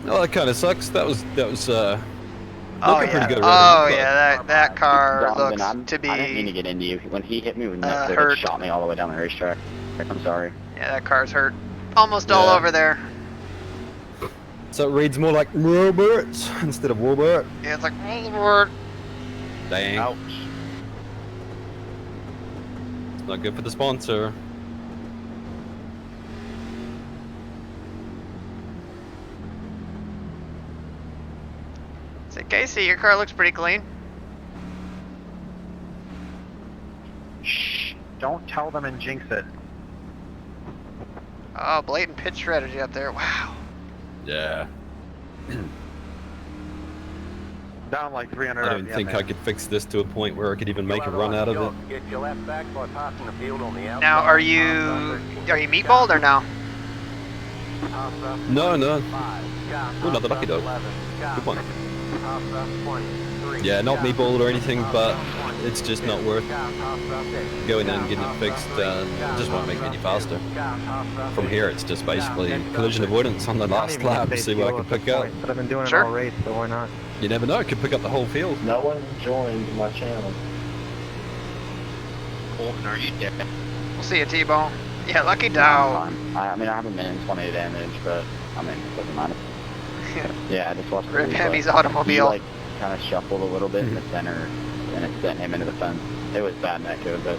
Oh, that kind of sucks. That was Oh looking yeah. pretty good Oh already, yeah. That car Donovan, looks to I didn't mean to be. get into you. When he hit me with that code, hurt. it shot me all the way down the racetrack. I'm sorry. Yeah, that car's hurt. Almost all Yeah. over there. So it reads more like Robert instead of Robert. Yeah, it's like. "Oh, Dang. Ouch. It's not good for the sponsor. Say, Casey, your car looks pretty clean. Shh. Don't tell them and jinx it. Oh, blatant pitch strategy up there. Wow. Yeah. Down like 300 I don't RPM, think man. I could fix this to a point where I could even make a run out of it. Get your left back for tossing the field on the outside. Now, are you meatballed or no? No, no. Oh, another lucky dog. Good one. Yeah, not meatballed or anything, but it's just not worth going in and getting it fixed. It just won't make me any faster. From here, it's just basically collision avoidance on the last lap, see what I can pick up. But I've been doing Sure. it all race, so why not? You never know, it could pick up the whole field. No one joined my channel. Colton, are you dead? We'll see you, T-Bone. Yeah, lucky dog. I mean, I have a minute and 20 damage, but I mean, it doesn't matter. Yeah, I just watched the Rip replay. Hemi's He automobile. like kind of shuffled a little bit in the center, and it sent him into the fence. It was bad neck, it was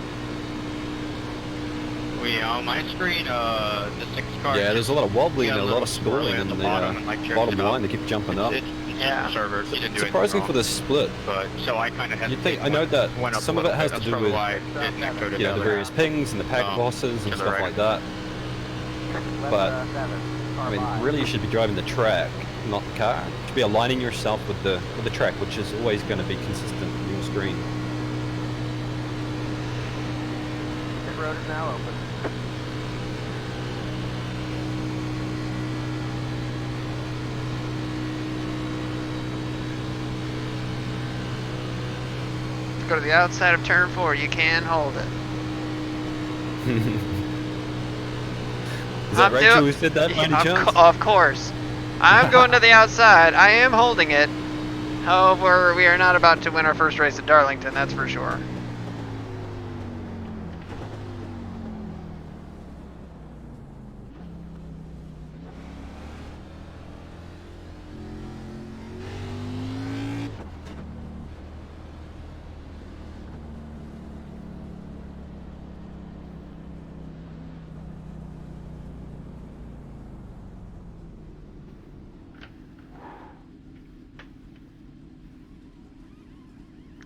On my screen, the 6 car. Yeah, there's a lot of wobbling and a lot little of stalling swirly in the bottom, and, like, jerks bottom it line. up. They keep jumping up. It's Yeah. server. He didn't do Surprising anything for this split. wrong, but so I kind of You'd think, I know that went up some a of it little has bit. to That's do probably with why it net coded the down there. various pings and the pack losses and to the stuff right. like that. But I mean, really, you should be driving the track, not the car. You should be aligning yourself with the track, which is always going to be consistent on your screen. Pit road is now open. Go to the outside of turn 4. You can hold it. Is that I'm Rachel doing- who said that, by any Yeah, chance? of course. I'm going to the outside. I am holding it. However, we are not about to win our first race at Darlington, that's for sure.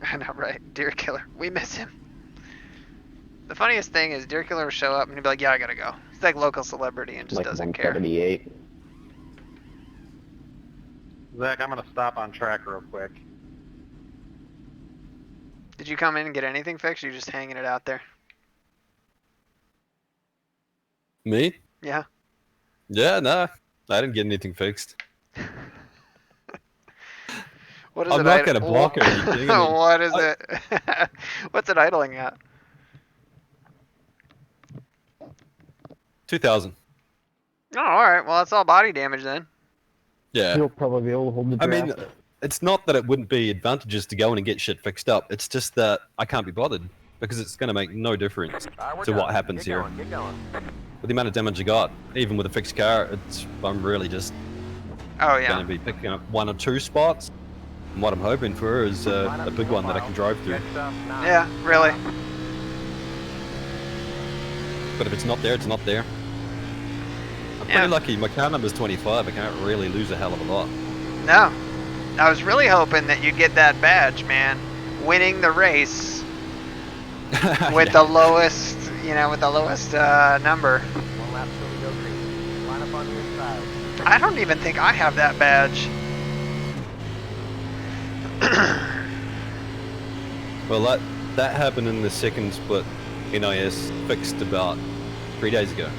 I know, right? Deer Killer. We miss him. The funniest thing is Deer Killer will show up and he'll be like, yeah, I gotta go. He's like local celebrity and just like doesn't care. 178. Zach, I'm gonna stop on track real quick. Did you come in and get anything fixed or you just hanging it out there? Me? Yeah. Yeah, no. I didn't get anything fixed. What is I'm it? not gonna block or anything. I mean, What is it? What's it idling at? 2,000. Oh, alright. Well, that's all body damage then. Yeah. He'll probably be able to hold the I draft. mean, it's not that it wouldn't be advantageous to go in and get shit fixed up. It's just that I can't be bothered because it's going to make no difference to what happens here. Get going. With the amount of damage I got, even with a fixed car, I'm really just Oh, going yeah. to be picking up 1 or 2 spots. And what I'm hoping for is a big one that I can drive through. Yeah, really. But if it's not there, it's not there. I'm Yeah. pretty lucky. My car number's 25. I can't really lose a hell of a lot. No. I was really hoping that you'd get that badge, man. Winning the race with the lowest, with the lowest number. One lap till we go green. Line up on the inside. I don't even think I have that badge. Well, that happened in the second split NIS fixed about 3 days ago.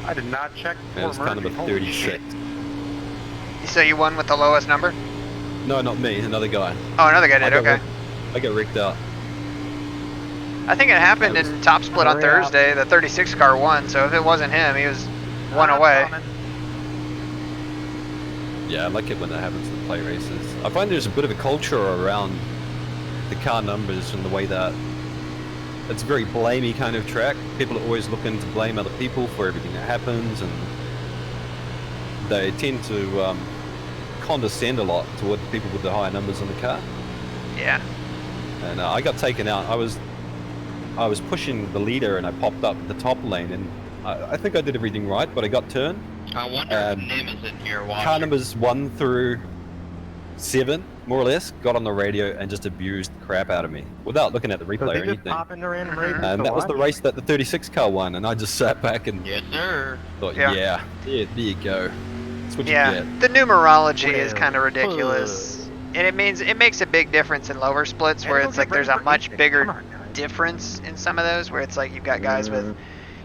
I did not check And it for was kind of a merging. Holy 36. shit. So you won with the lowest number? No, not me, another guy. Oh, another guy did, I got okay. I got rigged out. I think it happened That in top split on Hurry up. Thursday. The 36 car won, so if it wasn't him, he was one I'm away. coming. Yeah, I like it when that happens in play races. I find there's a bit of a culture around the car numbers and the way that it's a very blamey kind of track. People are always looking to blame other people for everything that happens, and they tend to condescend a lot toward the people with the higher numbers on the car. Yeah. And I got taken out. I was pushing the leader and I popped up the top lane, and I think I did everything right, but I got turned. I wonder if Nim is in here watching. Car numbers 1 through 7, more or less, got on the radio and just abused the crap out of me without looking at the So replay they or just anything. pop into random races And to that was the watch? race that the 36 car won, and I just sat back and Yes, sir. thought, Yeah. yeah, there you go. That's what you Yeah, get. the numerology is Well, kind of ridiculous, and it makes a big difference in lower splits where it's like there's a much bigger difference in some of those where it's like you've got guys with,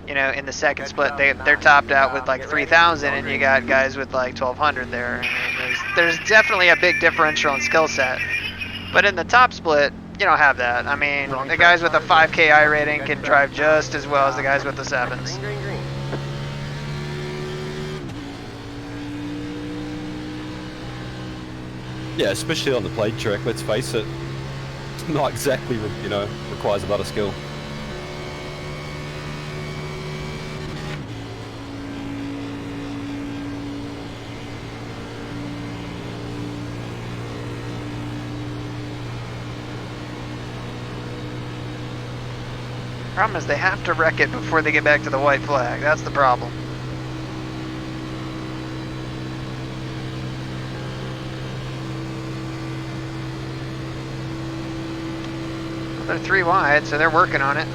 you know, in the second split they're topped out with like 3,000, and you got guys with like 1,200 there. I mean, there's definitely a big differential in skill set, but in the top split you don't have that. I mean, the guys with a 5K I rating can drive just as well as the guys with the 7s. Green, green, green. Yeah, especially on the plate track, let's face it. It's not exactly, you know, requires a lot of skill. Problem is they have to wreck it before they get back to the white flag. That's the problem. They're 3 wide, so they're working on it.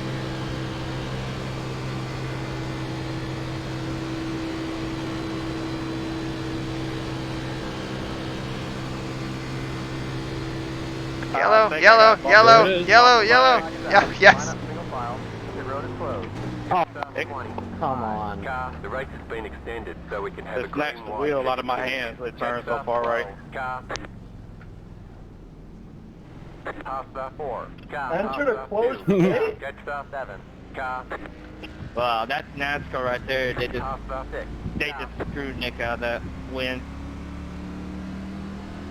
Yellow, think I yellow, got bumped. yellow, There it is. yellow, yellow. Yeah, Line yes. up single file. Pit road is closed. Oh, 20. come on. The race has been extended so we can have This next wheel out of my hands, it turns so far right. Pass the 4. Enter the closed pit. Catch the 7. Wow, that's NASCAR right there. They just Pass the 6. screwed Nick out of that win.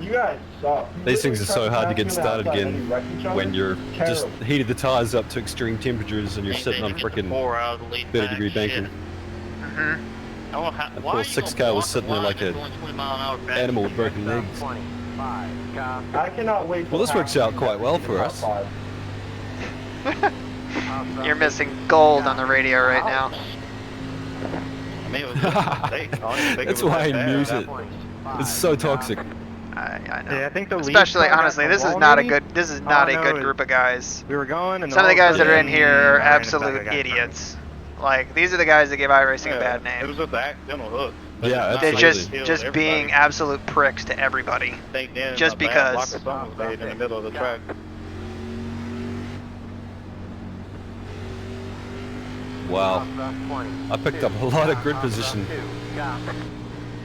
You guys suck. These things are so hard to get started Outside again and you wreck each other. when you're just Terrible. heated the tires up to extreme temperatures and you're sitting on frickin' 4 out of the lead 30 back, degree shit. banking. Mhm. I don't know how, That why poor are you 6 gonna car was block sitting the there line like that's a going 20 mile an hour back? animal with broken legs. 25. I cannot wait. Well, this works out quite well for us. You're missing gold on the radio right now. I mean, it was just a mistake. I don't even think That's it was why I that bad. use it. It's so toxic. I know. Yeah, I think the lead Especially, started honestly, at the this is wall, not a maybe? good. This is not a no, good it- group of guys. We were going, and Some of the guys that are in Yeah. here are I ran into absolute that guy. idiots. Like these are the guys that give iRacing a bad It name. was just an accidental hook. Yeah, It's They're not absolutely. just like it just killed being everybody. absolute pricks to everybody. Think then just a bad because. block or something was made in the middle of the track. Wow. I picked up a lot of grid position.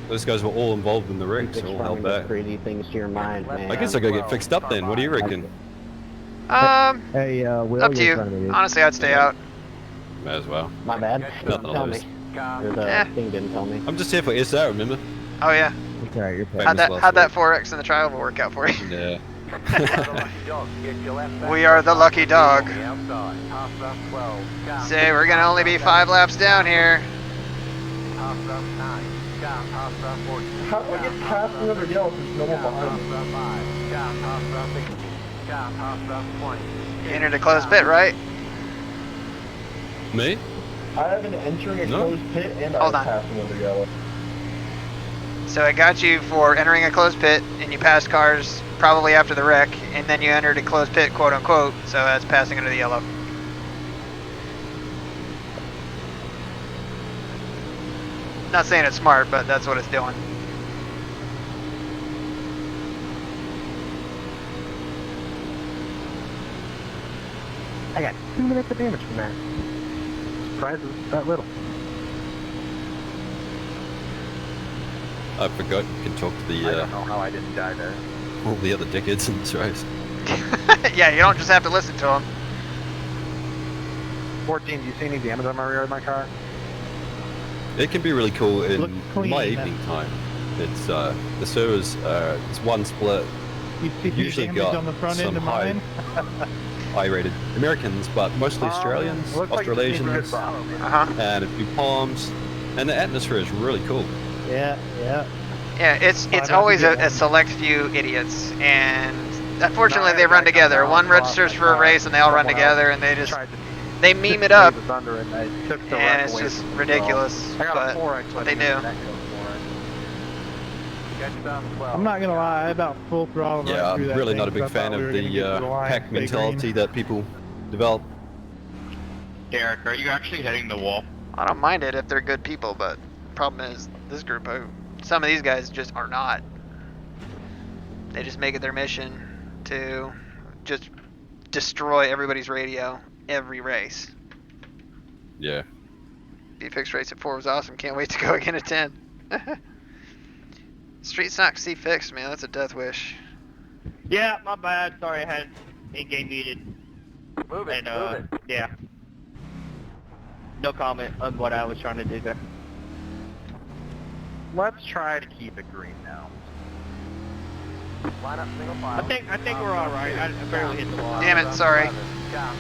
Those guys were all involved in the wrecks, all held back. Crazy things to your mind, man. I guess I gotta get fixed up then. What do you reckon? Hey, Will, Up to you're you. in front of me, dude. Honestly, I'd stay out. May as well. My bad. Nothing to Tell lose. me. Or the Eh. thing didn't tell me. I'm just here for SR, remember? Oh yeah. It's alright, you're Famous How'd that last how'd that week. 4X in the trial work out for you? Yeah. We are the lucky dog. Say we're gonna only be 5 laps down here. How do I get past another yellow if there's no one behind me? You entered a closed pit, right? Me? I have been entering a No. closed pit and Hold I on. passed another yellow. So it got you for entering a closed pit, and you passed cars probably after the wreck, and then you entered a closed pit, quote unquote. So that's passing under the yellow. Not saying it's smart, but that's what it's doing. I got 2 minutes of damage from that. Surprised it's that little. I forgot you can talk to I the don't know how I didn't die there. all the other dickheads in this race. Yeah, you don't just have to listen to them. 14, do you see any damage on my rear of my car? It can be really cool in Look clean, my huh? evening time. It's the servers it's one split. You see Usually damage got on the front some end of high mine? I-rated Americans, but mostly Australians, Looks like you see Australasians, good problem. Uh-huh. and a few palms. And the atmosphere is really cool. Yeah, yeah. Yeah, it's I'd have to always get a one. select few idiots, and unfortunately No, they I run got together. down One off registers my for a car. race, and they all run Someone together, else and they just tried to they meme it up, squeeze us under it, and I took the and left it's away just from me, so ridiculous. I got But a 4X what they left do. in the neck of Catch about 12. I'm not gonna lie, I about full throttle Yeah, right through I'm that really thing, not a 'cause big I fan thought we of were gonna the get to the line, pack stay mentality green. that people develop. Derek, are you actually hitting the wall? I don't mind it if they're good people, but problem is this group, some of these guys just are not. They just make it their mission to just destroy everybody's radio every race. Yeah. B-Fix race at 4 was awesome. Can't wait to go again at 10. Street Stock C fixed, man. That's a death wish. Yeah, my bad. Sorry, I had in-game muted. Move it, And, move it. yeah. No comment on what I was trying to do there. Let's try to keep it green now. Line up single file. I think we're all right. I barely hit the wall. Damn it, sorry. Stop.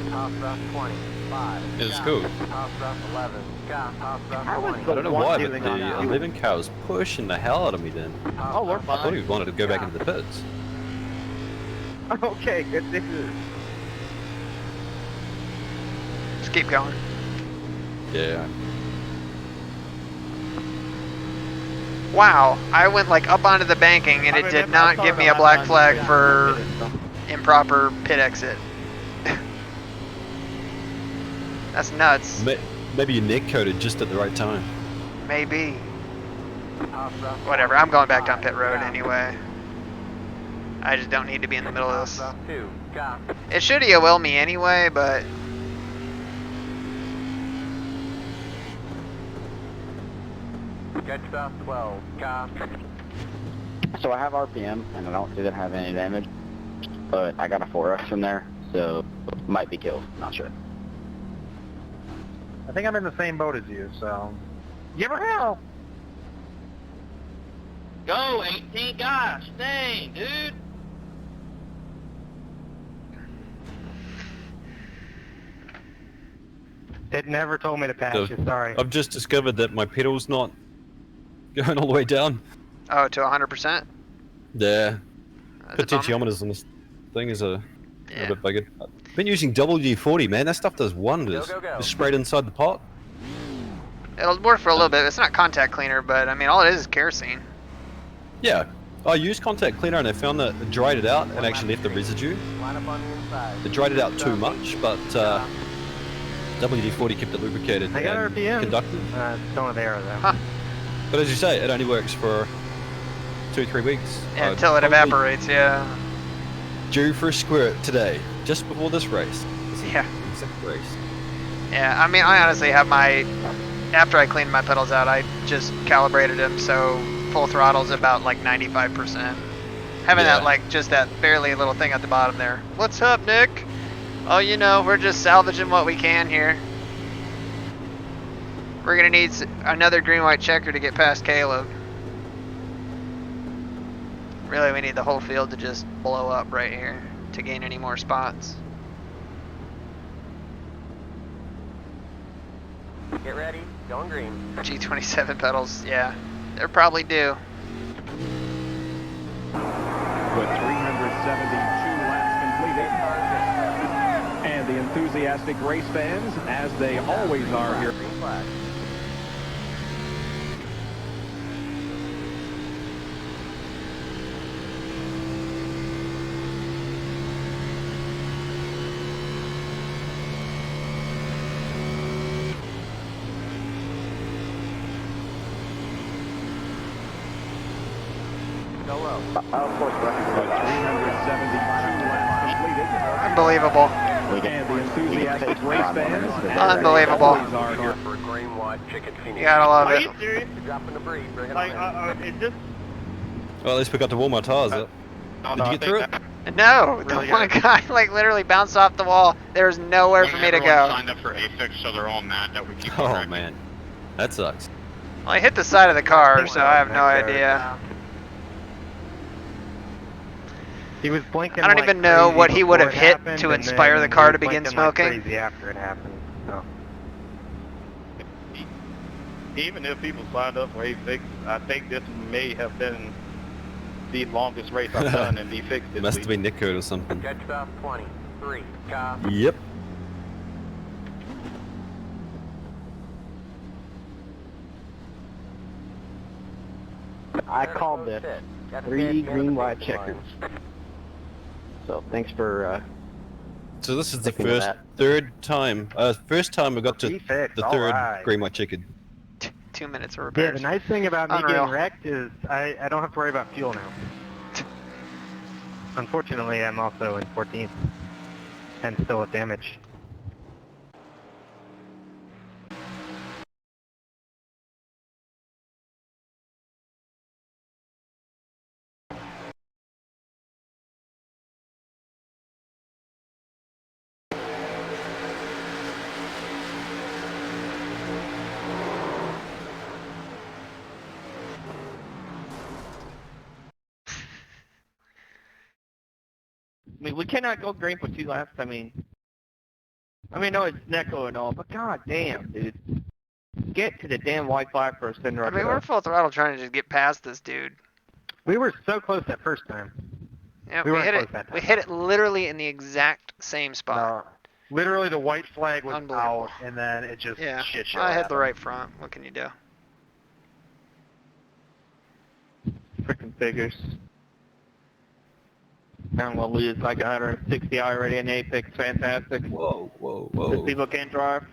Top rough 20. 5. It's Stop. cool. Top rough 11. Stop. Top rough I was 20. I don't know One why, but feeling the on you. 11 car was pushing the hell out of me then. Top we're rough I thought he 5. wanted to go back into the pits. Okay, good to hear. Just keep going. Yeah. Wow, I went like up onto the banking and it did not give me a black flag for improper pit exit. That's nuts. Maybe you neck coated just at the right time. Maybe. Top rough Whatever, I'm going back down pit road anyway. I just don't need to be in the middle of this. Top rough 2. Stop. It should EOL me anyway, but Catch about 12. Stop. So I have RPM, and I don't see that have any damage, but I got a 4X from there, so might be killed. Not sure. I think I'm in the same boat as you, so. You never know. Go, 18, gosh, dang, dude. It never told me to pass So, you, sorry. I've just discovered that my pedal's not going all the way down. oh, to 100%. Yeah. That's a bummer. Potentiometers on this thing is a Yeah. bit buggered. I've been using WD-40, man. That stuff does wonders. Go, go, go. Just sprayed inside the pot. It'll work for a little bit. It's not contact cleaner, but I mean, all it is kerosene. Yeah. I used contact cleaner and I found that it dried it out and actually left the residue. Line up on the inside. It dried it out too much, but WD-40 kept it lubricated I got and RPM. conductive. Don't have air though. Huh. But as you say, it only works for 2-3 weeks. Yeah, I'd until it probably evaporates, yeah. Due for a squirt today, just before this race. This is Yeah. the second race. Yeah, I mean, I honestly have my, after I cleaned my pedals out, I just calibrated them so full throttle's about like 95%. Having Yeah. that, like, just that barely little thing at the bottom there. What's up, Nick? Oh, you know, we're just salvaging what we can here. We're gonna need another green-white checker to get past Caleb. Really, we need the whole field to just blow up right here to gain any more spots. Get ready. Going green. G27 pedals, yeah, they're probably due. With 372 laps completed, and the enthusiastic race fans, as they always are here. Green flag. Go low. Of course, With 372 laps completed, Unbelievable. and the enthusiastic race fans, as they Unbelievable. always are here. For green, white, chicken, You Phoenix. gotta love Are it. you serious? Dropping the breed. Bring it Like, on in. is this? Well, at least we got to warm our tires up. Oh, Did you get through it? No, the Really one good. guy like literally bounced off the wall. There's nowhere for me to Everyone go. signed up for AFIX, so they're all mad that we keep on Oh wrecking. man, that sucks. Well, I hit the side of the car, so I have no idea. He was blinking. I don't like even know crazy what he would have before it hit happened, to and inspire then the car he to was begin blinking like smoking. crazy after it happened. So. Even if people signed up for A6, I think this may have been the longest race I've done in V6 this Must week. have been neck code or something. Catch about 20. 3. Cop. Yep. I called this. 3 green, white checkers. So thanks for So this is the sticking with first time we got to Defects, the all third right. green white chicken. 2 minutes of Yeah, repairs. the nice thing about me Unreal. getting wrecked is I don't have to worry about fuel now. Unfortunately, I'm also in 14th and still with damage. I mean, we cannot go green for 2 laps. I mean, no, it's Necco and all, but god damn, dude. Get to the damn white flag first, then I rush mean, it we're up. full throttle trying to just get past this dude. We were so close that first time. Yeah, We we weren't hit close it. that time. We hit it literally in the exact same spot. No. Literally, the white flag was Unbelievable. out, and then it just Yeah, shit show I had the happened. right front. What can you do? Freaking figures. I'm gonna lose like 160 already in Apex. Fantastic. Whoa, whoa, Because whoa. people can't drive.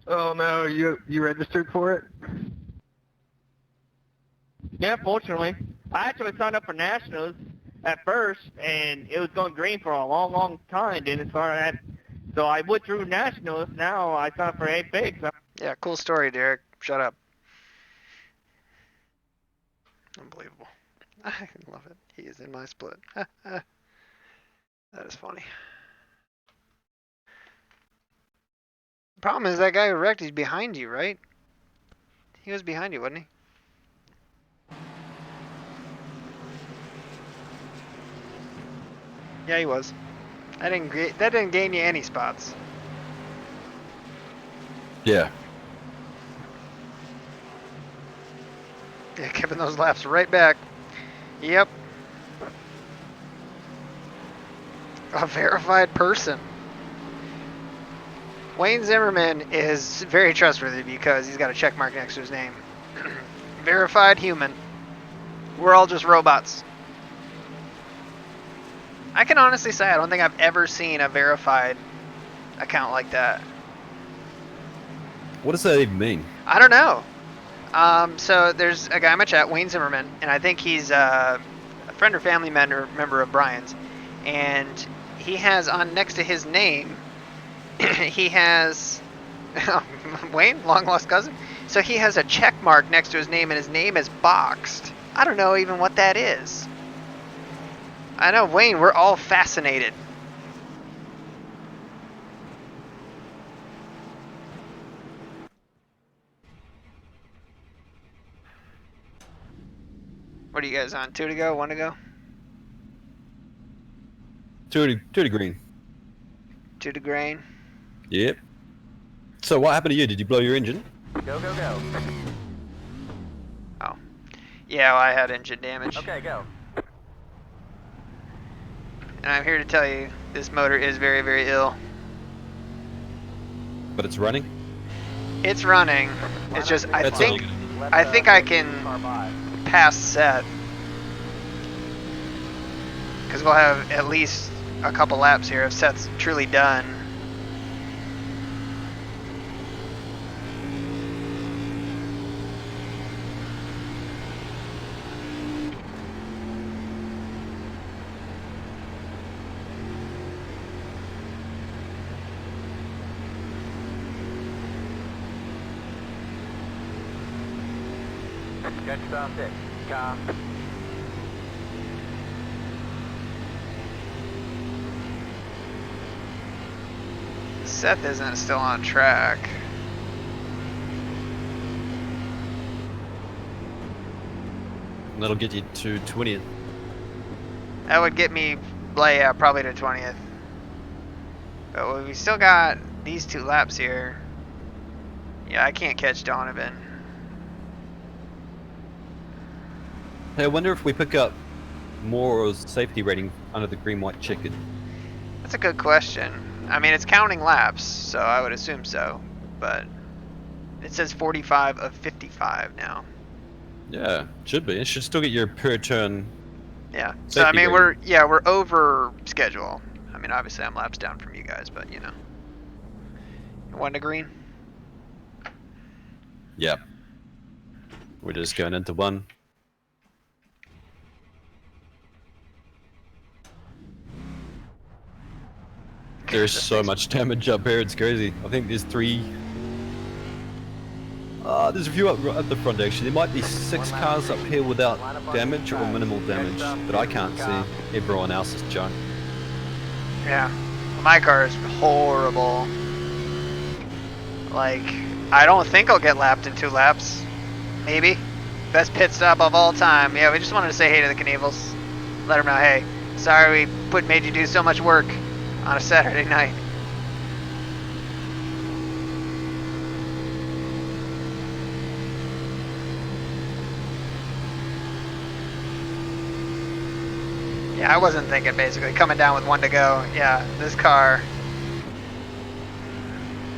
Oh no, you registered for it? Yeah, fortunately. I actually signed up for Nationals at first, and it was going green for a long, long time. Then it started so I withdrew Nationals. Now I signed up for Apex. Yeah, cool story, Derek. Shut up. Unbelievable. I love it. He is in my split. That is funny. The problem is that guy who wrecked, he's behind you, right? He was behind you, wasn't he? Yeah, he was. That didn't gain you any spots. Yeah. Yeah, giving those laps right back. Yep. A verified person. Wayne Zimmerman is very trustworthy because he's got a check mark next to his name. Verified human. We're all just robots. I can honestly say I don't think I've ever seen a verified account like that. What does that even mean? I don't know. So there's a guy in my chat, Wayne Zimmerman, and I think he's a friend or family member of Brian's. And he has on next to his name, he has Wayne, long lost cousin. So he has a check mark next to his name, and his name is boxed. I don't know even what that is. I know, Wayne, we're all fascinated. What are you guys on? 2 to go? 1 to go? Two to green. 2 to grain? Yep. So what happened to you? Did you blow your engine? Go, go, go. Oh. Yeah, well, I had engine damage. Okay, go. And I'm here to tell you, this motor is very, very ill. But it's running? It's running. It's just, I That's think Left, I can car by. pass set. Because we'll have at least a couple laps here if set's truly done. Got yourself 6. Car. Seth isn't still on track. And that'll get you to 20th. That would get me, like, yeah, probably to 20th. But we still got these 2 laps here. Yeah, I can't catch Donovan. Hey, I wonder if we pick up more safety rating under the green white chicken. That's a good question. I mean, it's counting laps, so I would assume so. But it says 45 of 55 now. Yeah, should be. It should still get your per turn. Yeah. So I Safety mean, rating. we're over schedule. I mean, obviously I'm laps down from you guys, but you know. One to green. Yep. We're just going into one. There's so much damage up here, it's crazy. I think there's 3. There's a few up at the front actually. There might be 6 cars up here without damage or minimal damage, but I can't see everyone else's junk. Yeah. My car is horrible. Like, I don't think I'll get lapped in 2 laps. Maybe. Best pit stop of all time. Yeah, we just wanted to say hey to the Knievels. Let them know, hey, sorry we made you do so much work on a Saturday night. Yeah, I wasn't thinking basically coming down with 1 to go. Yeah, this car.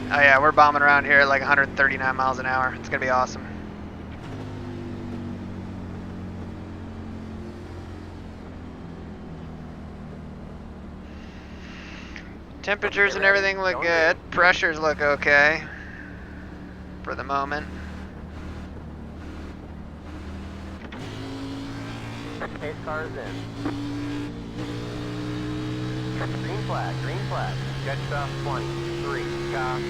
Oh yeah, we're bombing around here at like 139 miles an hour. It's gonna be awesome. Temperatures and everything look good. Pressures look okay for the moment. Pace car is in. Green flag, green flag. Jet stop 23. Car.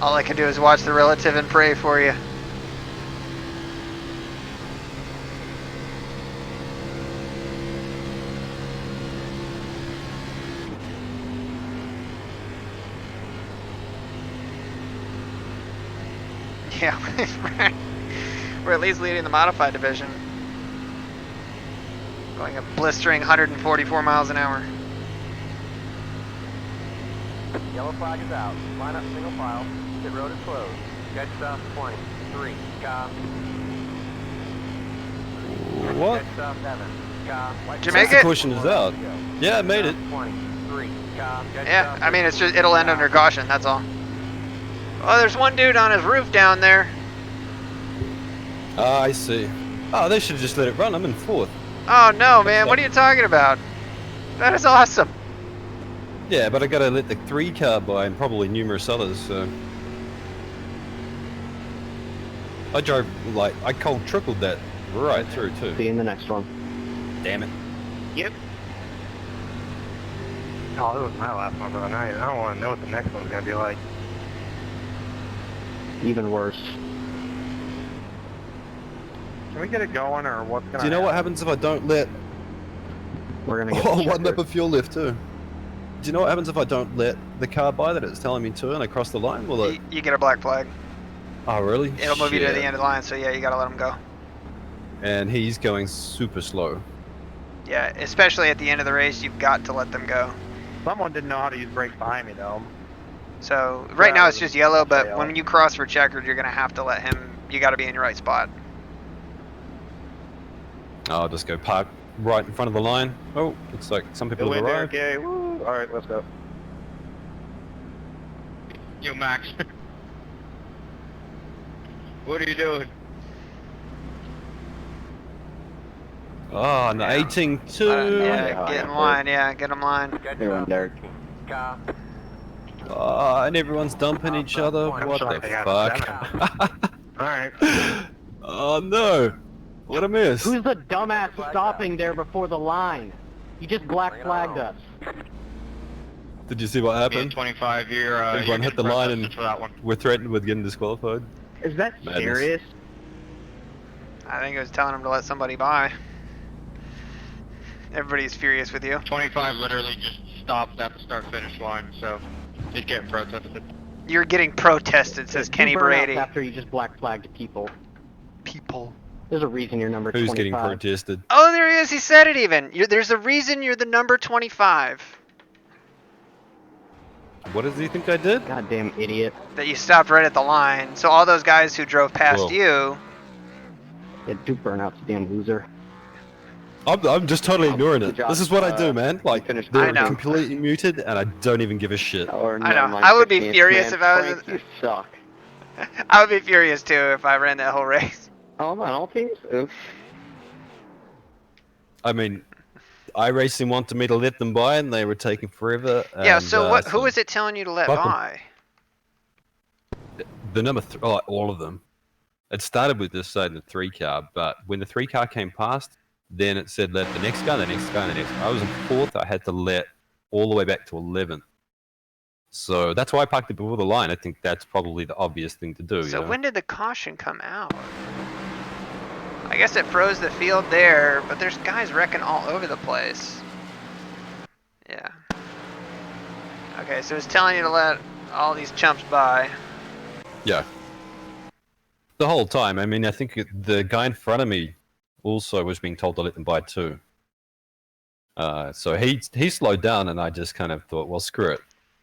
All I can do is watch the relative and pray for you. Yeah, we're at least leading the modified division. Going a blistering 144 miles an hour. Yellow flag is out. Line up single file. Pit road is closed. Jet stop 23. Car. What? Jet stop 7. Car. Did you make The it? caution is out. Yeah, I made it. 23. Car. Jet Yeah, stop I mean, thirty. it'll end under caution, that's all. Oh, there's one dude on his roof down there. I see. Oh, they should have just let it run. I'm in 4th. Oh no, man, what are you talking about? That is awesome. Yeah, but I gotta let the 3 car by and probably numerous others, so. I drove, like, I cold trickled that right through too. See you in the next one. Damn it. Yep. Oh, it was my last one of the night. I don't want to know what the next one's going to be like. Even worse. Can we get it going, or what's going to Do you know what happens if I don't let... We're gonna get Oh, checkers. 1 lap of fuel left too. Do you know what happens if I don't let the car by that it's telling me to and I cross the line? Will it... You get a black flag. Oh, really? It'll move you to Shit. the end of the line, so yeah, you gotta let him go. And he's going super slow. Yeah, especially at the end of the race, you've got to let them go. Someone didn't know how to use brakes behind me, though. So right now it's just yellow, but yellow. when you cross for checkered, you're gonna have to let him. You got to be in your right spot. I'll just go park right in front of the line. Oh, looks like some people Go have in there, arrived. okay. Woo. All right, let's go. Yo, Max. What are you doing? Oh, and the 18-2. Yeah, get in line. Yeah, get in line. Everyone, Derek. Car. Oh, and everyone's dumping each other. What sorry, the they got fuck? All right. Oh no! What a miss! Who's the dumbass stopping there before the line? You just black flagged us. Did you see what Me happened? at 25 here. Everyone hit the line and for that one. we're threatened with getting disqualified. Is that Madness. serious? I think it was telling him to let somebody by. Everybody's furious with you. 25 literally just stopped at the start-finish line, so he's getting protested. You're getting protested, says Kenny Brady. After you just black flagged people. People. There's a reason you're number Who's 25. getting protested? Oh, there he is. He said it even. There's a reason you're the number 25. What does he think I did? Goddamn idiot. That you stopped right at the line. So all those guys who drove past Whoa. you. Yeah, do burnouts, damn loser. I'm just totally ignoring Good it. job. This is what I do, man. Like, finished I they're know. completely muted, and I don't even give a shit. Or I never know. mind, I would be 15th, furious man. if I was. Frank, you suck. I would be furious too if I ran that whole race. Oh, I'm on all teams? Oops. I mean, iRacing wanted me to let them by, and they were taking forever. Yeah. And, So what? Who so was it telling you to let fuck 'em. by? The number all of them. It started with this saying the 3-car, but when the 3-car came past, then it said let the next car, the next car, the next car. I was in 4th. I had to let all the way back to 11th. So that's why I parked it before the line. I think that's probably the obvious thing to do. So you know? when did the caution come out? I guess it froze the field there, but there's guys wrecking all over the place. Yeah. Okay, so it's telling you to let all these chumps by. Yeah. The whole time. I mean, I think the guy in front of me also was being told to let them by too. So he slowed down, and I just kind of thought, well, screw it.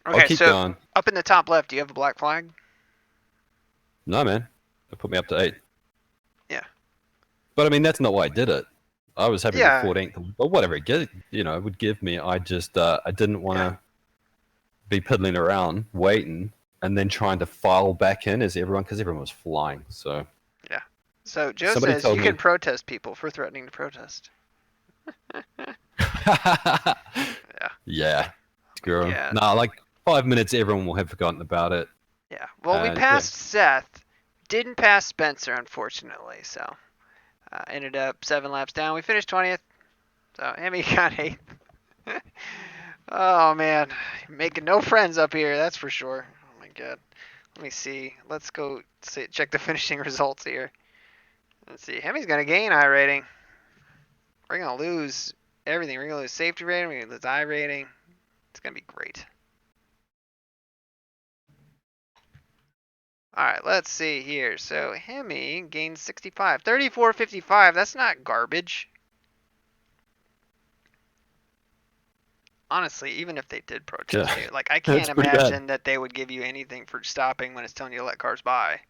I'll Okay, keep so going. up in the top left, do you have a black flag? No, man. It put me up to 8. Yeah. But I mean, that's not why I did it. I was happy Yeah. with 14th, but whatever it would give me. I just I didn't want to be piddling around, waiting, and then trying to file back in because everyone was flying. So Yeah. So Joe Somebody says told you me- can protest people for threatening to protest. yeah, screw 'em. Yeah. Nah, like 5 minutes, everyone will have forgotten about it. Yeah. Well, we And, passed Seth, didn't pass Spencer, unfortunately. So ended up 7 laps down. We finished 20th. So Emmy got 8th. Oh man, making no friends up here, that's for sure. Oh my god. Let me see. Let's go check the finishing results here. Let's see. Hemi's gonna gain I rating. We're gonna lose everything. We're gonna lose safety rating. We're gonna lose I rating. It's gonna be great. All right, let's see here. So Hemi gained 65, 34.55. That's not garbage. Honestly, even if they did protest you, like I can't That's pretty bad. imagine that they would give you anything for stopping when it's telling you to let cars by,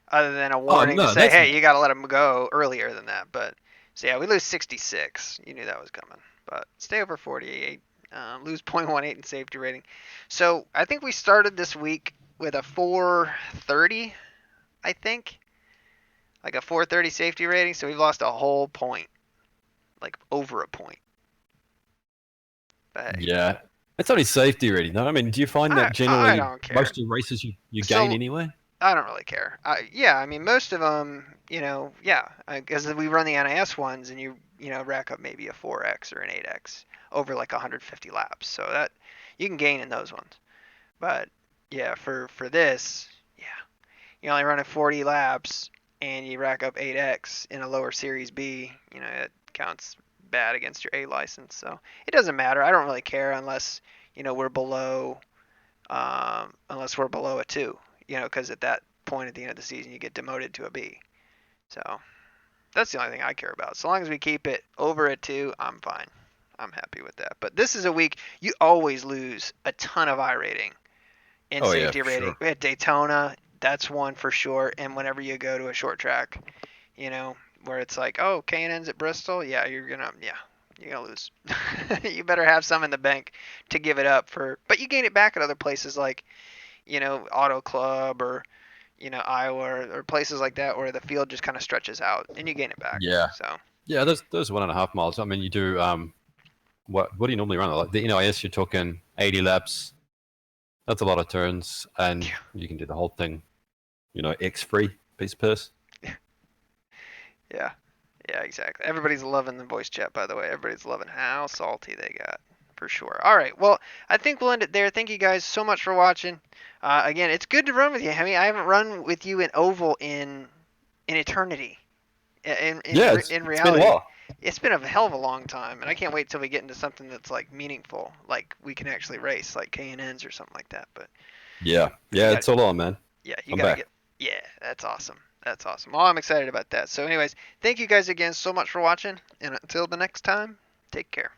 other than a warning no, to say, that's- hey, you got to let them go earlier than that. But so yeah, we lose 66. You knew that was coming. But stay over 48. Lose 0.18 in safety rating. So I think we started this week with a 430. I think like a 430 safety rating. So we've lost a whole point, like over a point. But, Yeah, it's only safety rating. No, I mean, do you find that I generally don't care. most of the races you So- gain anyway? I don't really care. Yeah, I mean, most of them, because we run the NIS ones, and you rack up maybe a 4x or an 8x over like 150 laps, so that you can gain in those ones. But yeah, for this, yeah, you only run it 40 laps, and you rack up 8x in a lower Series B. It counts bad against your A license, so it doesn't matter. I don't really care unless we're below, a 2. Because at that point at the end of the season, you get demoted to a B. So that's the only thing I care about. So long as we keep it over a 2, I'm fine. I'm happy with that. But this is a week you always lose a ton of I rating in safety rating. Sure. At Daytona, that's one for sure. And whenever you go to a short track, where it's like, oh, K&N's at Bristol, yeah, you're gonna lose. You better have some in the bank to give it up for. But you gain it back at other places like Auto Club or, Iowa or places like that where the field just kind of stretches out and you gain it back. Yeah. So Yeah, those 1.5 miles. I mean, you do what do you normally run? Like the NIS, you're talking 80 laps. That's a lot of turns, and you can do the whole thing. X free piece of piss. yeah, exactly. Everybody's loving the voice chat, by the way. Everybody's loving how salty they got. For sure. All right. Well, I think we'll end it there. Thank you guys so much for watching. Again, it's good to run with you, Hemi. I haven't run with you in oval in eternity. In reality, It's been a while. It's been a hell of a long time, and I can't wait till we get into something that's like meaningful, like we can actually race, like K&N's or something like that. But Yeah, it's all on, man. yeah, you I'm gotta back. get. Yeah, that's awesome. That's awesome. Well, I'm excited about that. So, anyways, thank you guys again so much for watching, and until the next time, take care.